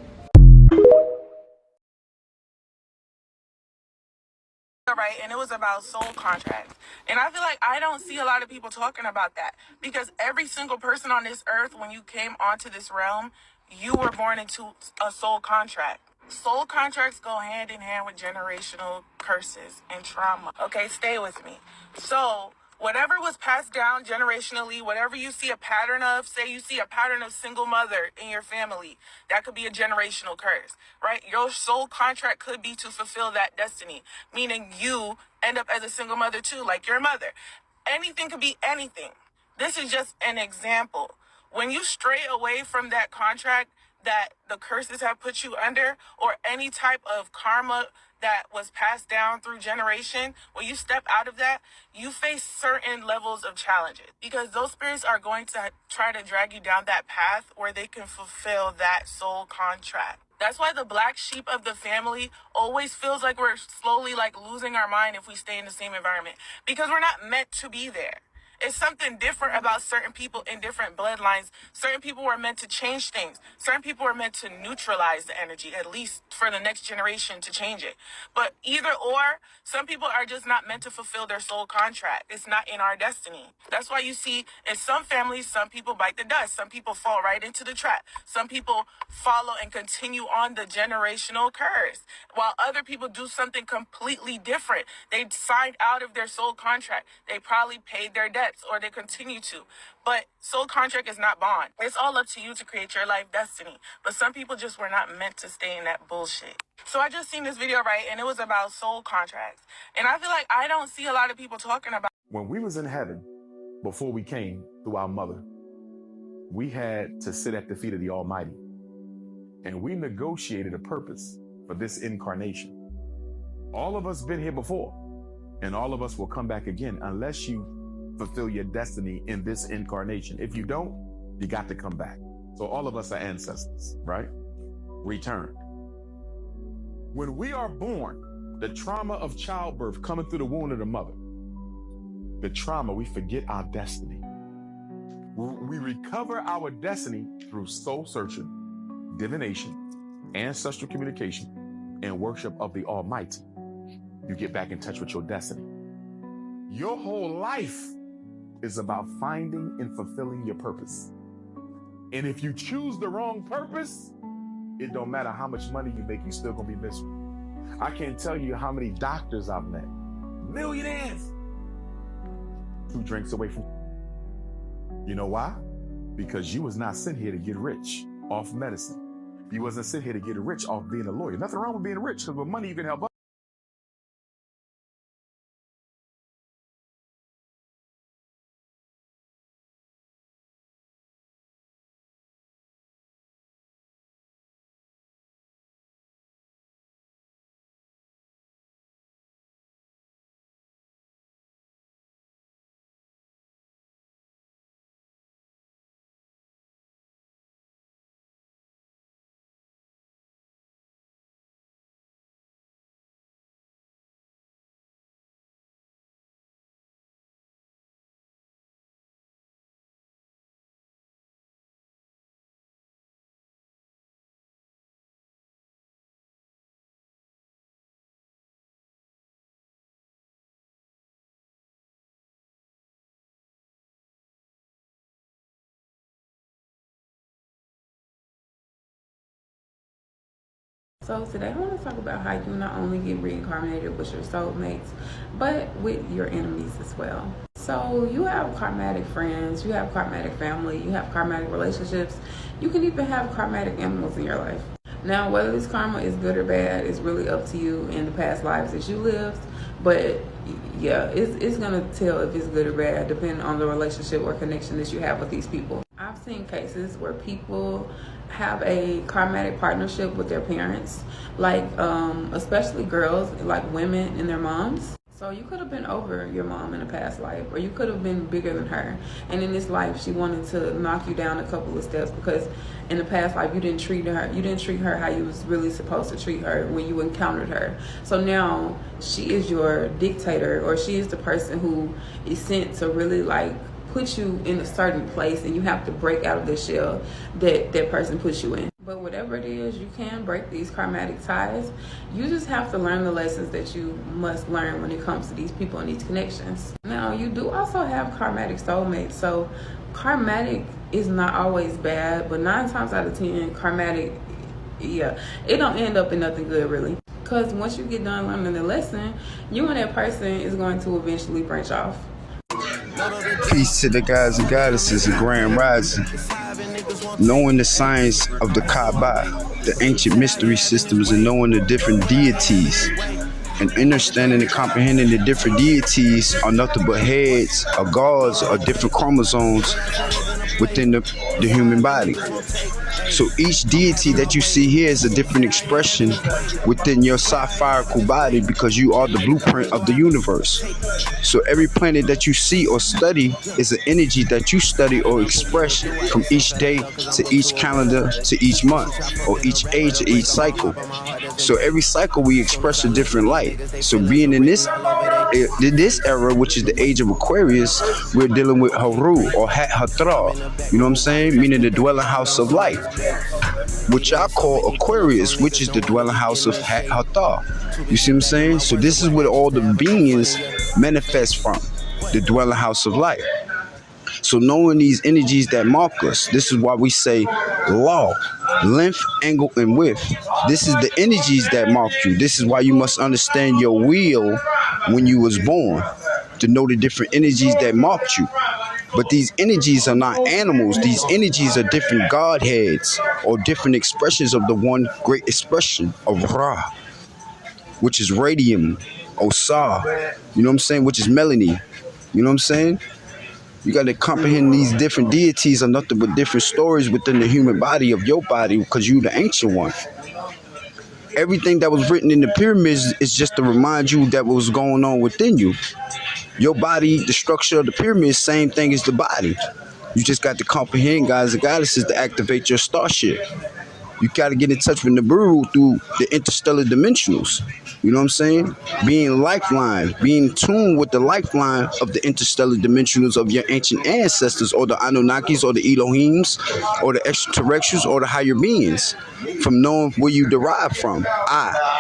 Right, and it was about soul contracts. And I feel like I don't see a lot of people talking about that, because every single person on this earth, when you came onto this realm, you were born into a soul contract. Soul contracts go hand in hand with generational curses and trauma. Okay, stay with me. So whatever was passed down generationally, whatever you see a pattern of, say you see a pattern of single mother in your family, that could be a generational curse, right? Your soul contract could be to fulfill that destiny, meaning you end up as a single mother too, like your mother. Anything could be anything. This is just an example. When you stray away from that contract that the curses have put you under, or any type of karma that was passed down through generation, when you step out of that, you face certain levels of challenges, because those spirits are going to try to drag you down that path where they can fulfill that soul contract. That's why the black sheep of the family always feels like we're slowly like losing our mind if we stay in the same environment, because we're not meant to be there. It's something different about certain people in different bloodlines. Certain people were meant to change things. Certain people were meant to neutralize the energy, at least for the next generation to change it. But either or, some people are just not meant to fulfill their soul contract. It's not in our destiny. That's why you see in some families, some people bite the dust. Some people fall right into the trap. Some people follow and continue on the generational curse, while other people do something completely different. They signed out of their soul contract. They probably paid their debts, or they continue to. But soul contract is not bond. It's all up to you to create your life destiny. But some people just were not meant to stay in that bullshit. So I just seen this video, right? And it was about soul contracts. And I feel like I don't see a lot of people talking about. When we was in heaven, before we came through our mother, we had to sit at the feet of the Almighty. And we negotiated a purpose for this incarnation. All of us been here before, and all of us will come back again unless you fulfill your destiny in this incarnation. If you don't, you got to come back. So all of us are ancestors, right? Returned. When we are born, the trauma of childbirth coming through the womb of the mother, the trauma, we forget our destiny. We recover our destiny through soul searching, divination, ancestral communication, and worship of the Almighty. You get back in touch with your destiny. Your whole life is about finding and fulfilling your purpose. And if you choose the wrong purpose, it don't matter how much money you make, you're still gonna be miserable. I can't tell you how many doctors I've met, millionaires, 2 drinks away from. You know why? Because you was not sent here to get rich off medicine. You wasn't sent here to get rich off being a lawyer. Nothing wrong with being rich, because with money you can help others. So today I want to talk about how you not only get reincarnated with your soulmates, but with your enemies as well. So you have karmatic friends, you have karmatic family, you have karmatic relationships, you can even have karmatic animals in your life. Now, whether this karma is good or bad is really up to you in the past lives that you lived, but yeah, it's gonna tell if it's good or bad depending on the relationship or connection that you have with these people. I've seen cases where people have a karmatic partnership with their parents, like especially girls, like women and their moms. So you could have been over your mom in a past life, or you could have been bigger than her. And in this life, she wanted to knock you down a couple of steps because in the past life, you didn't treat her how you was really supposed to treat her when you encountered her. So now she is your dictator, or she is the person who is sent to really like put you in a certain place, and you have to break out of the shell that that person puts you in. But whatever it is, you can break these karmatic ties. You just have to learn the lessons that you must learn when it comes to these people and these connections. Now, you do also have karmatic soulmates. So karmatic is not always bad, but 9 times out of 10, karmatic, yeah, it don't end up in nothing good really. Because once you get done learning the lesson, you and that person is going to eventually branch off. Peace to the guys and goddesses of Grand Rising. Knowing the science of the Kaaba, the ancient mystery systems, and knowing the different deities, and understanding and comprehending the different deities are nothing but heads or gods or different chromosomes within the human body. So each deity that you see here is a different expression within your sapphirical body, because you are the blueprint of the universe. So every planet that you see or study is an energy that you study or express from each day to each calendar to each month, or each age or each cycle. So every cycle we express a different light. So being in this era, which is the age of Aquarius, we're dealing with Haru or Hat Hatra, you know what I'm saying? Meaning the dwelling house of light, which I call Aquarius, which is the dwelling house of Hat Hatra. You see what I'm saying? So this is where all the beings manifest from, the dwelling house of light. So knowing these energies that mark us, this is why we say law, length, angle, and width. This is the energies that mark you. This is why you must understand your wheel when you was born, to know the different energies that marked you. But these energies are not animals. These energies are different godheads or different expressions of the one great expression of Ra, which is radium, Osar, you know what I'm saying, which is Melanie, you know what I'm saying? You got to comprehend these different deities are nothing but different stories within the human body of your body, because you the ancient one. Everything that was written in the pyramids is just to remind you that what was going on within you. Your body, the structure of the pyramid, same thing as the body. You just got to comprehend, guys and goddesses, to activate your starship. You got to get in touch with Nibiru through the interstellar dimensionals. You know what I'm saying? Being lifeline, being tuned with the lifeline of the interstellar dimensionals of your ancient ancestors, or the Anunnakis, or the Elohims, or the extraterrestrials, or the higher beings, from knowing where you derive from.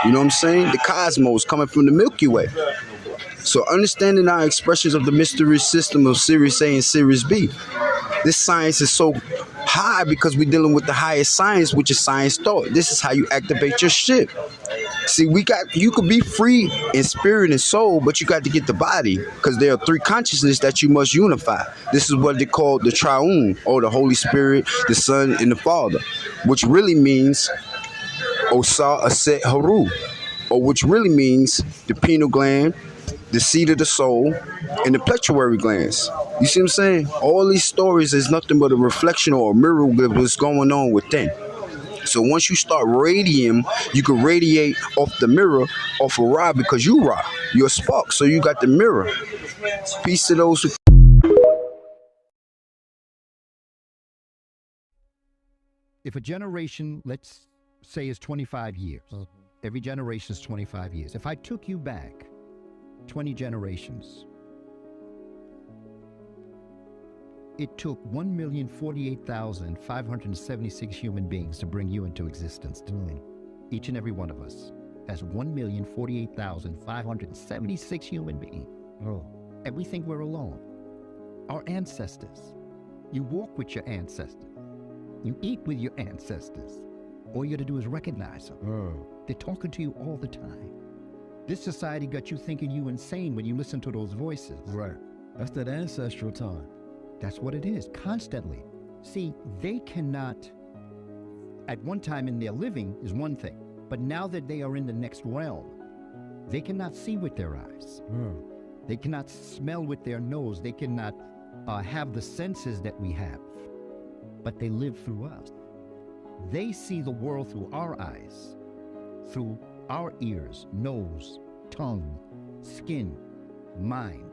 You know what I'm saying? The cosmos coming from the Milky Way. So understanding our expressions of the mystery system of Sirius A and Sirius B. This science is so high because we're dealing with the highest science, which is science thought. This is how you activate your shit. See, you could be free in spirit and soul, but you got to get the body, because there are 3 consciousnesses that you must unify. This is what they call the triune, or the Holy Spirit, the Son, and the Father, which really means Osar Aset Haru, or which really means the pineal gland, the seat of the soul, and the pituitary glands. You see what I'm saying? All these stories is nothing but a reflection or a mirror of what's going on within. So once you start radium, you can radiate off the mirror, off of Ra, because you Ra. You're a spark, so you got the mirror. Peace to those who... If a generation, let's say, is 25 years, every generation is 25 years. If I took you back 20 generations, it took 1,048,576 human beings to bring you into existence today. Each and every one of us. That's 1,048,576 human beings. And we think we're alone. Our ancestors. You walk with your ancestors. You eat with your ancestors. All you got to do is recognize them. They're talking to you all the time. This society got you thinking you insane when you listen to those voices. Right. That's that ancestral time. That's what it is, constantly. See, they cannot, at one time in their living is one thing, but now that they are in the next realm, they cannot see with their eyes. They cannot smell with their nose. They cannot have the senses that we have, but they live through us. They see the world through our eyes, through our ears, nose, tongue, skin, mind.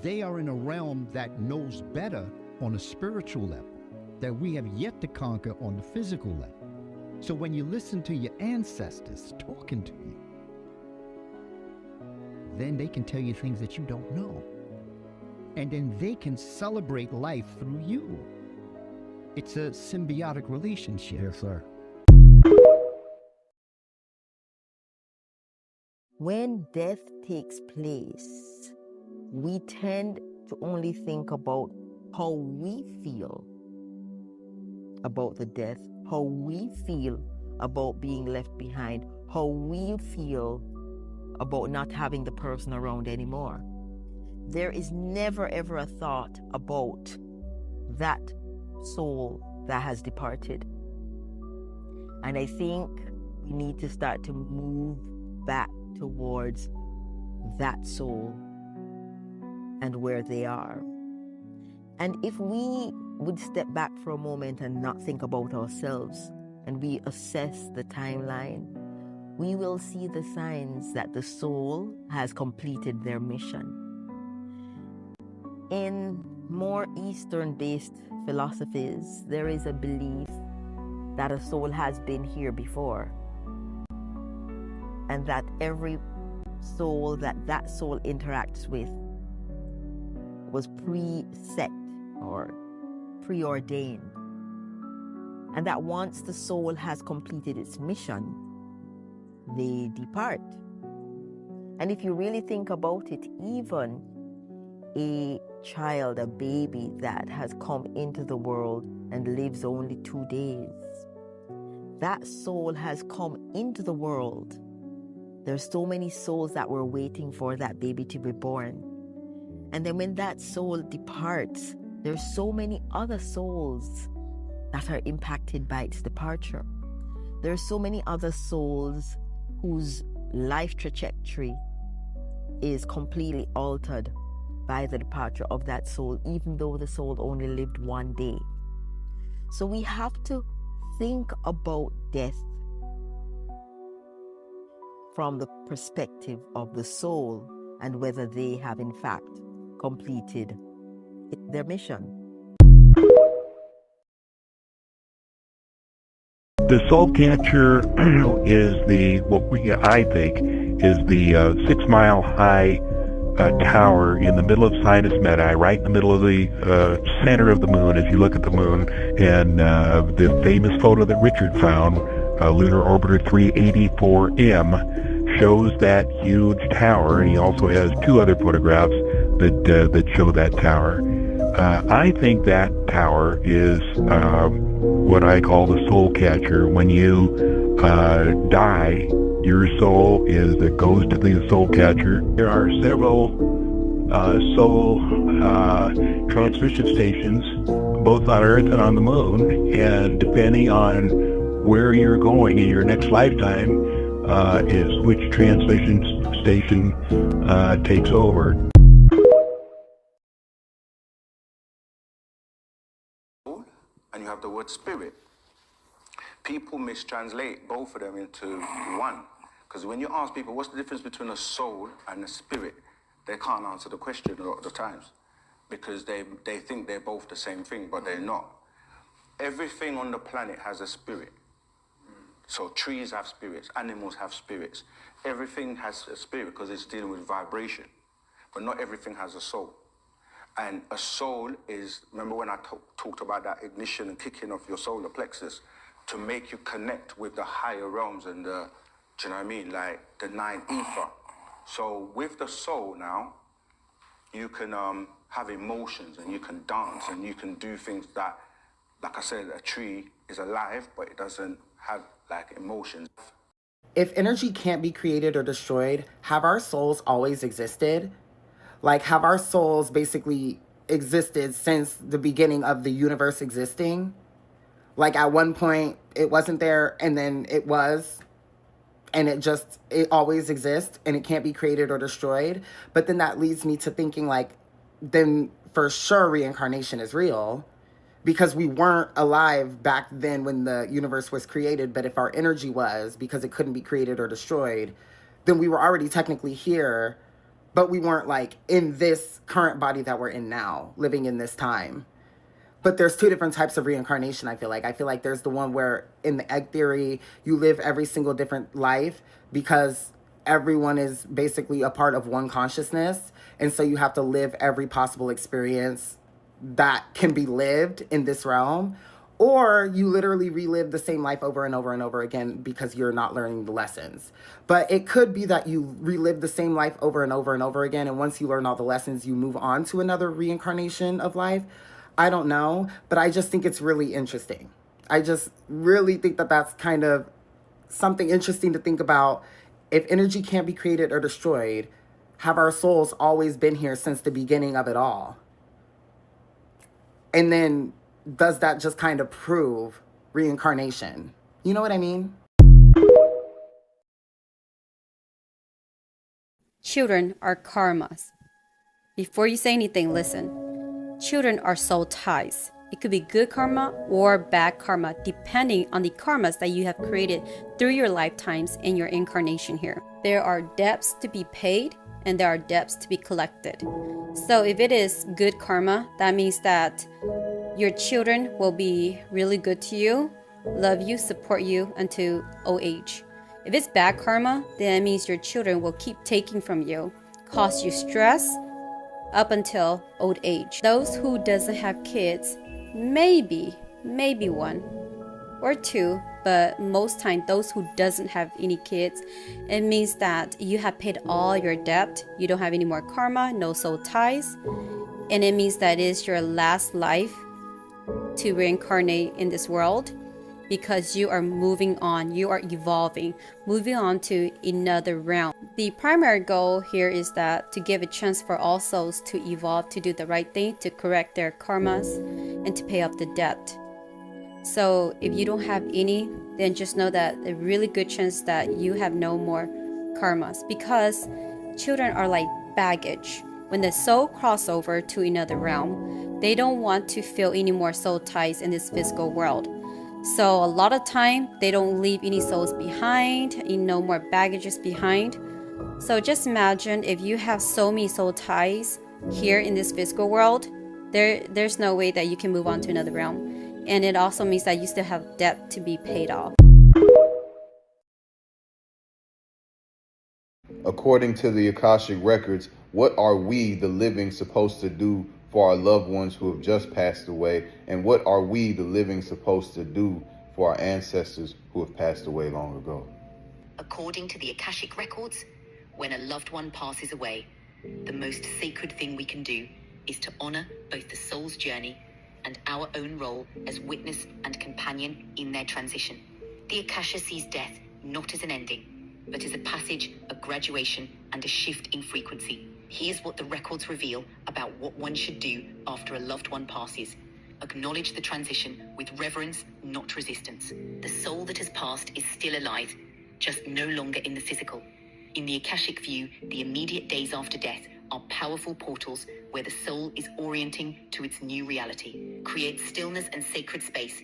They are in a realm that knows better on a spiritual level that we have yet to conquer on the physical level. So when you listen to your ancestors talking to you, then they can tell you things that you don't know. And then they can celebrate life through you. It's a symbiotic relationship. Yes, sir. When death takes place, we tend to only think about how we feel about the death, how we feel about being left behind, how we feel about not having the person around anymore. There is never ever a thought about that soul that has departed. And I think we need to start to move back towards that soul and where they are. And if we would step back for a moment and not think about ourselves, and we assess the timeline, we will see the signs that the soul has completed their mission. In more Eastern-based philosophies, there is a belief that a soul has been here before, and that every soul that soul interacts with was preset or preordained, and that once the soul has completed its mission, they depart. And if you really think about it, even a child, a baby that has come into the world and lives only 2 days, that soul has come into the world. There's so many souls that were waiting for that baby to be born. And then when that soul departs, there's so many other souls that are impacted by its departure. There's so many other souls whose life trajectory is completely altered by the departure of that soul, even though the soul only lived 1 day. So we have to think about death from the perspective of the soul and whether they have in fact completed their mission. The soul catcher is I think is the 6 mile high tower in the middle of Sinus Medai, right in the middle of the center of the moon as you look at the moon. And the famous photo that Richard found, Lunar Orbiter 384M, shows that huge tower, and he also has 2 other photographs that show that tower. I think that tower is what I call the soul catcher. When you die, your soul goes to the soul catcher. There are several soul transmission stations, both on Earth and on the moon, and depending on where you're going in your next lifetime is which transmission station takes over. And you have the word spirit. People mistranslate both of them into one. Because when you ask people, what's the difference between a soul and a spirit, they can't answer the question a lot of the times. Because they think they're both the same thing, but they're not. Everything on the planet has a spirit. So trees have spirits, animals have spirits. Everything has a spirit because it's dealing with vibration. But not everything has a soul. And a soul is, remember when I talked about that ignition and kicking off your solar plexus to make you connect with the higher realms and the, do you know what I mean? Like the 9 ether. So with the soul now, you can have emotions and you can dance and you can do things that like I said, a tree is alive, but it doesn't have like emotions. If energy can't be created or destroyed, have our souls always existed? Like, have our souls basically existed since the beginning of the universe existing? Like, at one point, it wasn't there, and then it was, and it always exists, and it can't be created or destroyed. But then that leads me to thinking, like, then for sure reincarnation is real, because we weren't alive back then when the universe was created. But if our energy was, because it couldn't be created or destroyed, then we were already technically here, but we weren't like in this current body that we're in now, living in this time. But there's two different types of reincarnation, I feel like. I feel like there's the one where in the egg theory, you live every single different life because everyone is basically a part of one consciousness. And so you have to live every possible experience that can be lived in this realm. Or you literally relive the same life over and over and over again because you're not learning the lessons. But it could be that you relive the same life over and over and over again. And once you learn all the lessons, you move on to another reincarnation of life. I don't know, but I just think it's really interesting. I just really think that that's kind of something interesting to think about. If energy can't be created or destroyed, have our souls always been here since the beginning of it all? And then does that just kind of prove reincarnation? You know what I mean? Children are karmas. Before you say anything, listen. Children are soul ties. It could be good karma or bad karma, depending on the karmas that you have created through your lifetimes and your incarnation here. There are debts to be paid and there are debts to be collected. So if it is good karma, that means that your children will be really good to you, love you, support you until old age. If it's bad karma, then it means your children will keep taking from you, cause you stress up until old age. Those who doesn't have kids, maybe one or two, but most time those who doesn't have any kids, it means that you have paid all your debt, you don't have any more karma, no soul ties, and it means that it is your last life to reincarnate in this world because you are moving on, you are evolving, moving on to another realm. The primary goal here is that to give a chance for all souls to evolve, to do the right thing, to correct their karmas, and to pay off the debt. So if you don't have any, then just know that a really good chance that you have no more karmas, because children are like baggage. When the soul cross over to another realm, they don't want to feel any more soul ties in this physical world. So a lot of time, they don't leave any souls behind, no more baggages behind. So just imagine if you have so many soul ties here in this physical world, there's no way that you can move on to another realm. And it also means that you still have debt to be paid off. According to the Akashic Records, what are we, the living, supposed to do for our loved ones who have just passed away? And what are we, the living, supposed to do for our ancestors who have passed away long ago? According to the Akashic Records, when a loved one passes away, the most sacred thing we can do is to honor both the soul's journey and our own role as witness and companion in their transition. The Akasha sees death not as an ending, but as a passage, a graduation, and a shift in frequency. Here's what the records reveal about what one should do after a loved one passes. Acknowledge the transition with reverence, not resistance. The soul that has passed is still alive, just no longer in the physical. In the Akashic view, the immediate days after death are powerful portals where the soul is orienting to its new reality. Create stillness and sacred space.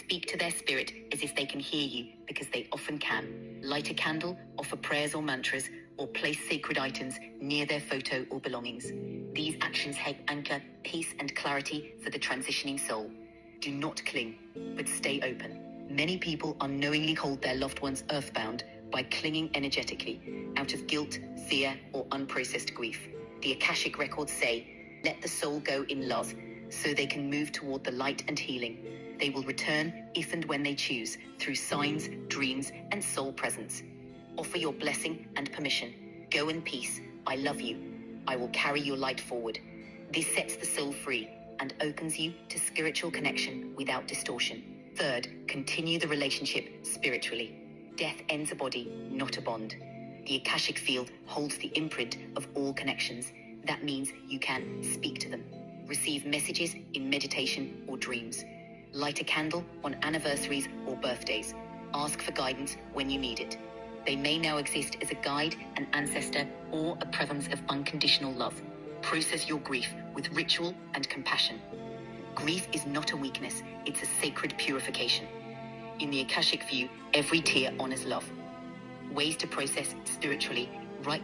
Speak to their spirit as if they can hear you, because they often can. Light a candle, offer prayers or mantras, or place sacred items near their photo or belongings. These actions help anchor peace and clarity for the transitioning soul. Do not cling, but stay open. Many people unknowingly hold their loved ones earthbound by clinging energetically out of guilt, fear, or unprocessed grief. The Akashic Records say, let the soul go in love so they can move toward the light and healing. They will return if and when they choose through signs, dreams, and soul presence. Offer your blessing and permission. Go in peace. I love you. I will carry your light forward. This sets the soul free. and opens you to spiritual connection without distortion. Third, continue the relationship spiritually. Death ends a body, not a bond. The Akashic field holds the imprint of all connections. That means you can speak to them, receive messages in meditation or dreams, light a candle on anniversaries or birthdays, ask for guidance when you need it. They may now exist as a guide, an ancestor, or a presence of unconditional love. Process your grief with ritual and compassion. Grief is not a weakness, it's a sacred purification. In the Akashic view, every tear honors love. Ways to process spiritually, right?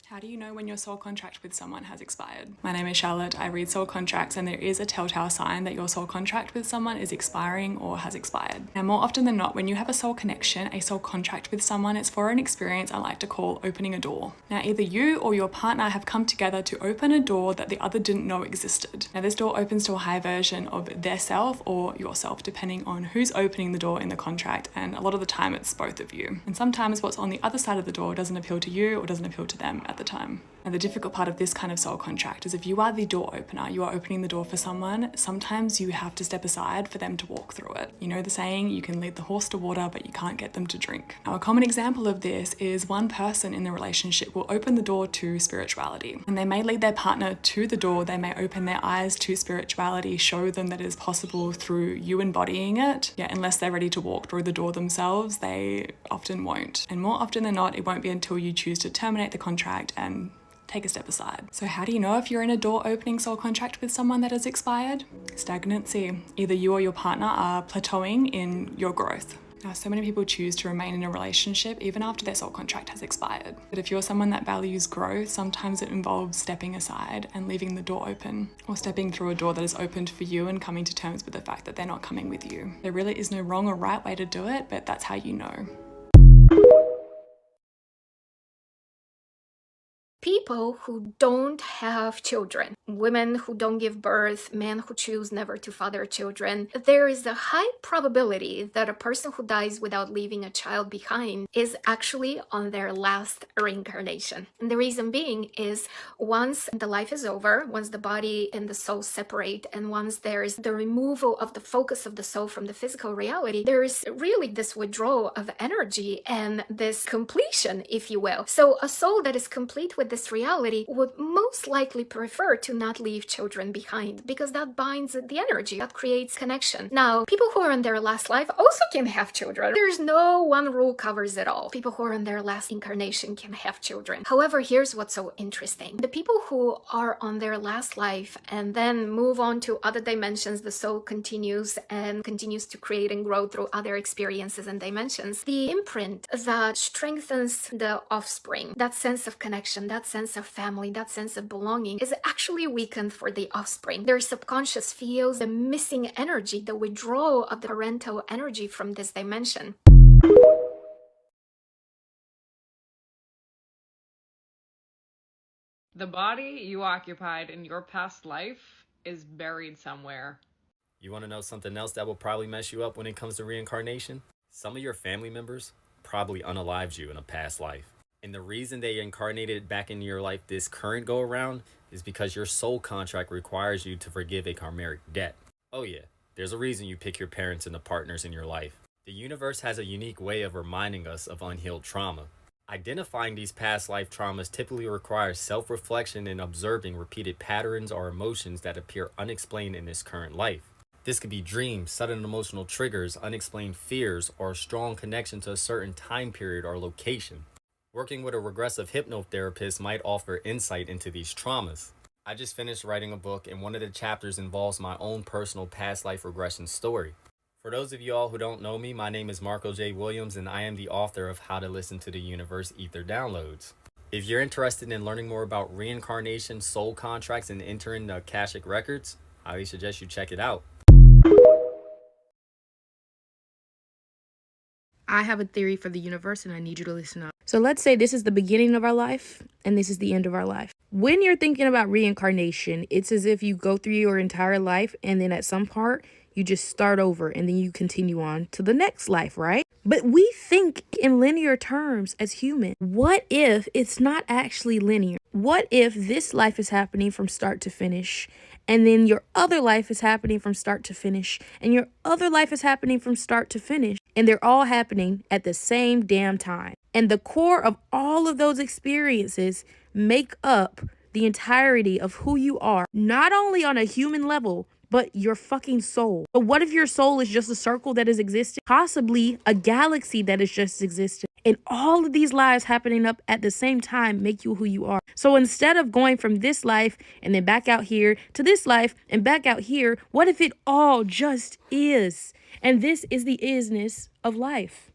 How do you know when your soul contract with someone has expired? My name is Charlotte. I read soul contracts, and there is a telltale sign that your soul contract with someone is expiring or has expired. Now, more often than not, when you have a soul connection, a soul contract with someone, it's for an experience I like to call opening a door. Now, either you or your partner have come together to open a door that the other didn't know existed. Now, this door opens to a higher version of their self or yourself, depending on who's opening the door in the contract, and a lot of the time it's both of you. And sometimes what's on the other side of the door doesn't appeal to you or doesn't appeal to them at the time. And the difficult part of this kind of soul contract is if you are the door opener, you are opening the door for someone, sometimes you have to step aside for them to walk through it. You know the saying, you can lead the horse to water, but you can't get them to drink. Now, a common example of this is one person in the relationship will open the door to spirituality, and they may lead their partner to the door. They may open their eyes to spirituality, show them that it is possible through you embodying it. Yet unless they're ready to walk through the door themselves, they often won't. And more often than not, it won't be until you choose to terminate the contract and take a step aside. So how do you know if you're in a door opening soul contract with someone that has expired? Stagnancy. Either you or your partner are plateauing in your growth. Now, so many people choose to remain in a relationship even after their soul contract has expired. But if you're someone that values growth, sometimes it involves stepping aside and leaving the door open, or stepping through a door that is opened for you and coming to terms with the fact that they're not coming with you. There really is no wrong or right way to do it, but that's how you know. People who don't have children, women who don't give birth, men who choose never to father children, there is a high probability that a person who dies without leaving a child behind is actually on their last reincarnation. And the reason being is once the life is over, once the body and the soul separate, and once there's the removal of the focus of the soul from the physical reality, there is really this withdrawal of energy and this completion, if you will. So a soul that is complete with this reality would most likely prefer to not leave children behind, because that binds the energy, that creates connection. Now, people who are in their last life also can have children. There's no one rule covers it all. People who are in their last incarnation can have children. However, here's what's so interesting. The people who are on their last life and then move on to other dimensions, the soul continues and continues to create and grow through other experiences and dimensions. The imprint that strengthens the offspring, that sense of connection, that sense of family, that sense of belonging, is actually weakened for the offspring. Their subconscious feels the missing energy, the withdrawal of the parental energy from this dimension. The body you occupied in your past life is buried somewhere. You want to know something else that will probably mess you up when it comes to reincarnation? Some of your family members probably unalived you in a past life. And the reason they incarnated back into your life this current go around is because your soul contract requires you to forgive a karmic debt. Oh yeah, there's a reason you pick your parents and the partners in your life. The universe has a unique way of reminding us of unhealed trauma. Identifying these past life traumas typically requires self-reflection and observing repeated patterns or emotions that appear unexplained in this current life. This could be dreams, sudden emotional triggers, unexplained fears, or a strong connection to a certain time period or location. Working with a regressive hypnotherapist might offer insight into these traumas. I just finished writing a book, and one of the chapters involves my own personal past life regression story. For those of you all who don't know me, my name is Marco J. Williams, and I am the author of How to Listen to the Universe Ether Downloads. If you're interested in learning more about reincarnation, soul contracts, and entering the Akashic records, I highly suggest you check it out. I have a theory for the universe, and I need you to listen up. So let's say this is the beginning of our life, and this is the end of our life. When you're thinking about reincarnation, it's as if you go through your entire life, and then at some part, You just start over and then you continue on to the next life, right? But we think in linear terms as human. What if it's not actually linear? What if this life is happening from start to finish, and then your other life is happening from start to finish, and your other life is happening from start to finish, and they're all happening at the same damn time? And the core of all of those experiences make up the entirety of who you are, not only on a human level, but your fucking soul. But what if your soul is just a circle that has existed? Possibly a galaxy that has just existed. And all of these lives happening up at the same time make you who you are. So instead of going from this life and then back out here to this life and back out here, what if it all just is? And this is the isness of life.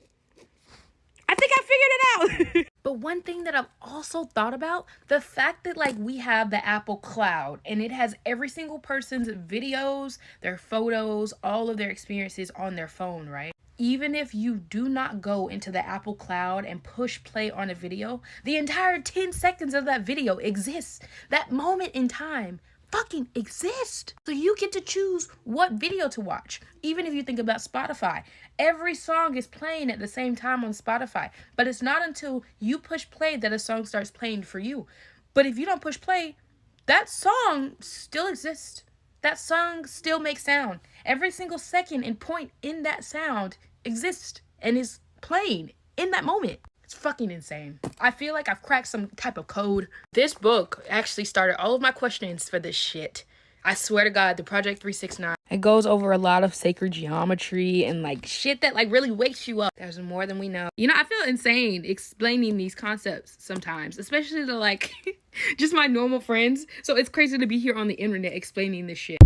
I think I figured it out. But one thing that I've also thought about, the fact that like we have the Apple Cloud and it has every single person's videos, their photos, all of their experiences on their phone, right? Even if you do not go into the Apple Cloud and push play on a video, the entire 10 seconds of that video exists. That moment in time fucking exist. So you get to choose what video to watch. Even if you think about Spotify, every song is playing at the same time on Spotify, but it's not until you push play that a song starts playing for you. But if you don't push play, that song still exists. That song still makes sound. Every single second and point in that sound exists and is playing in that moment. It's fucking insane. I feel like I've cracked some type of code. This book actually started all of my questions for this shit. I swear to God, the Project 369. It goes over a lot of sacred geometry and like shit that like really wakes you up. There's more than we know. You know, I feel insane explaining these concepts sometimes, especially to like just my normal friends. So it's crazy to be here on the internet explaining this shit.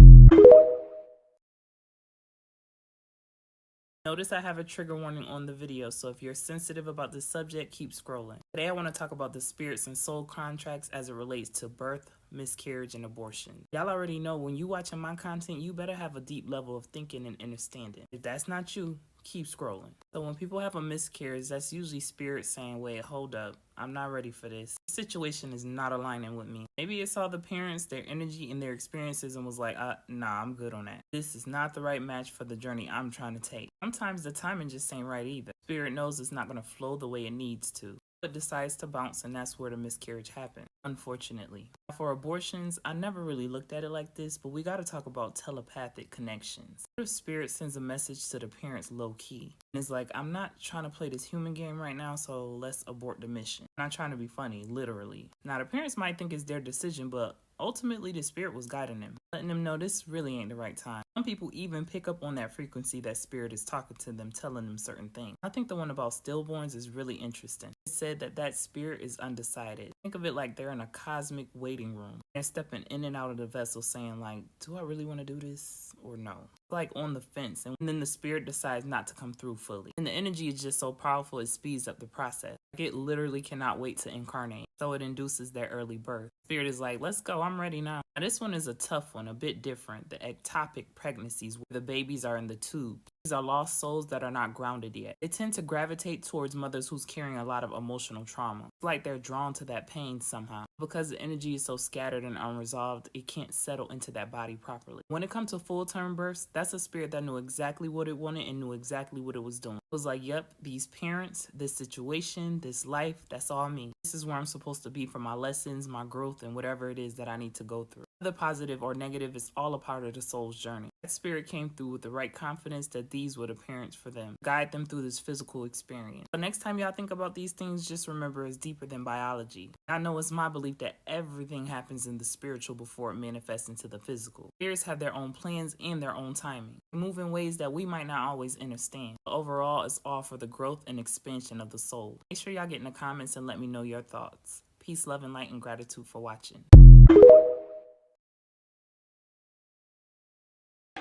Notice I have a trigger warning on the video, so if you're sensitive about this subject, keep scrolling. Today I want to talk about the spirits and soul contracts as it relates to birth, miscarriage, and abortion. Y'all already know when you watching my content, you better have a deep level of thinking and understanding. If that's not you, keep scrolling. So when people have a miscarriage, that's usually spirit saying, wait, hold up, I'm not ready for this. This situation is not aligning with me. Maybe it saw the parents, their energy, and their experiences and was like, nah, I'm good on that. This is not the right match for the journey I'm trying to take. Sometimes the timing just ain't right either. Spirit knows it's not going to flow the way it needs to. It decides to bounce, and that's where the miscarriage happened, unfortunately. For abortions, I never really looked at it like this, but we got to talk about telepathic connections. What if spirit sends a message to the parents low-key? And it's like, I'm not trying to play this human game right now, so let's abort the mission. I'm not trying to be funny, literally. Now, the parents might think it's their decision, but ultimately the spirit was guiding them, letting them know this really ain't the right time. Some people even pick up on that frequency that spirit is talking to them, telling them certain things. I think the one about stillborns is really interesting. It said that spirit is undecided. Think of it like they're in a cosmic waiting room. They're stepping in and out of the vessel saying like, do I really want to do this or no? Like on the fence, and then the spirit decides not to come through fully. And the energy is just so powerful it speeds up the process. Like it literally cannot wait to incarnate. So it induces their early birth. Spirit is like, let's go, I'm ready now. Now this one is a tough one, a bit different. The ectopic pregnancies where the babies are in the tube. These are lost souls that are not grounded yet. They tend to gravitate towards mothers who's carrying a lot of emotional trauma. It's like they're drawn to that pain somehow. Because the energy is so scattered and unresolved, it can't settle into that body properly. When it comes to full-term births, that's a spirit that knew exactly what it wanted and knew exactly what it was doing. It was like, yep, these parents, this situation, this life, that's all me. This is where I'm supposed to be for my lessons, my growth, and whatever it is that I need to go through. Whether positive or negative is all a part of the soul's journey. That spirit came through with the right confidence that these were the parents for them. Guide them through this physical experience. But next time y'all think about these things, just remember it's deeper than biology. I know it's my belief that everything happens in the spiritual before it manifests into the physical. Spirits have their own plans and their own timing. They move in ways that we might not always understand. But overall, it's all for the growth and expansion of the soul. Make sure y'all get in the comments and let me know your thoughts. Peace, love, and light, and gratitude for watching.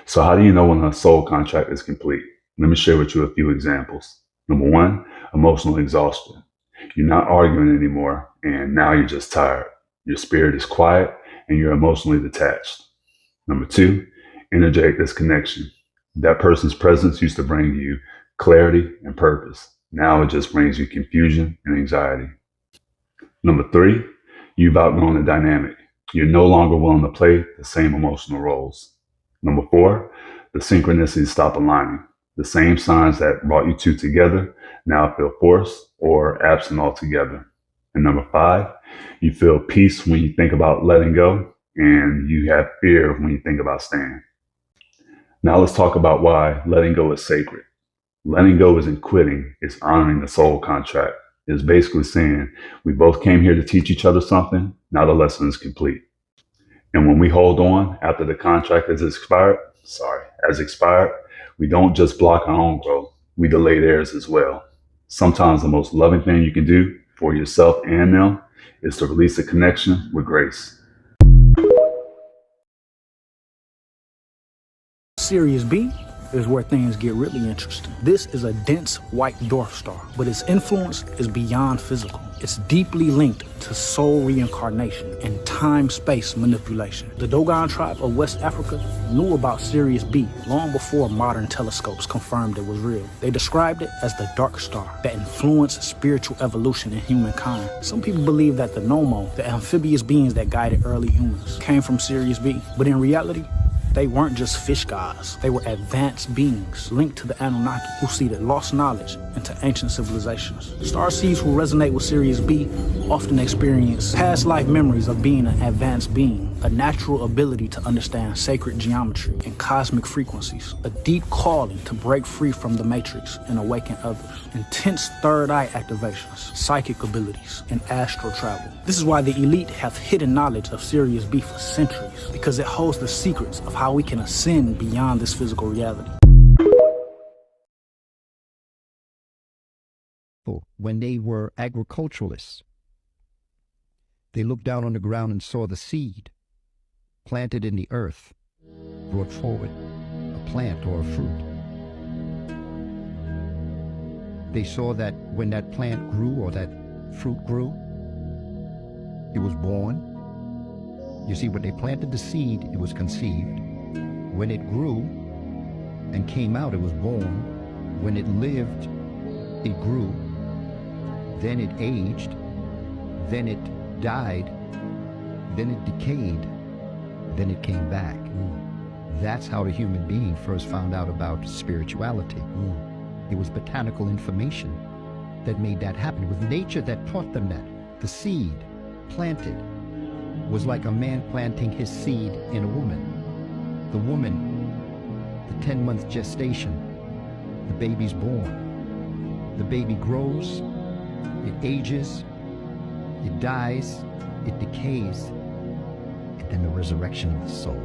So how do you know when a soul contract is complete? Let me share with you a few examples. Number one, emotional exhaustion. You're not arguing anymore, and now you're just tired. Your spirit is quiet, and you're emotionally detached. Number two, energetic disconnection. That person's presence used to bring you clarity and purpose. Now it just brings you confusion and anxiety. Number three, you've outgrown the dynamic. You're no longer willing to play the same emotional roles. Number four, the synchronicities stop aligning. The same signs that brought you two together now feel forced or absent altogether. And number 5, you feel peace when you think about letting go, and you have fear when you think about staying. Now let's talk about why letting go is sacred. Letting go isn't quitting, it's honoring the soul contract. It's basically saying we both came here to teach each other something, now the lesson is complete. And when we hold on after the contract has expired, we don't just block our own growth, we delay theirs as well. Sometimes the most loving thing you can do for yourself and them is to release the connection with grace. Sirius B is where things get really interesting. This is a dense white dwarf star, but its influence is beyond physical. It's deeply linked to soul reincarnation and time-space manipulation. The Dogon tribe of West Africa knew about Sirius B long before modern telescopes confirmed it was real. They described it as the dark star that influenced spiritual evolution in humankind. Some people believe that the Nomo, the amphibious beings that guided early humans, came from Sirius B, but in reality, they weren't just fish gods. They were advanced beings linked to the Anunnaki who seeded lost knowledge into ancient civilizations. Starseeds who resonate with Sirius B often experience past life memories of being an advanced being, a natural ability to understand sacred geometry and cosmic frequencies, a deep calling to break free from the matrix and awaken others, intense third eye activations, psychic abilities, and astral travel. This is why the elite have hidden knowledge of Sirius B for centuries, because it holds the secrets of how we can ascend beyond this physical reality. When they were agriculturalists, they looked down on the ground and saw the seed planted in the earth brought forward a plant or a fruit. They saw that when that plant grew or that fruit grew, it was born. You see, when they planted the seed, it was conceived. When it grew and came out, it was born. When it lived, it grew. Then it aged. Then it died. Then it decayed. Then it came back. That's how the human being first found out about spirituality. It was botanical information that made that happen. It was nature that taught them that. The seed planted was like a man planting his seed in a woman. The woman, the 10-month gestation, the baby's born. The baby grows, it ages, it dies, it decays, and then the resurrection of the soul.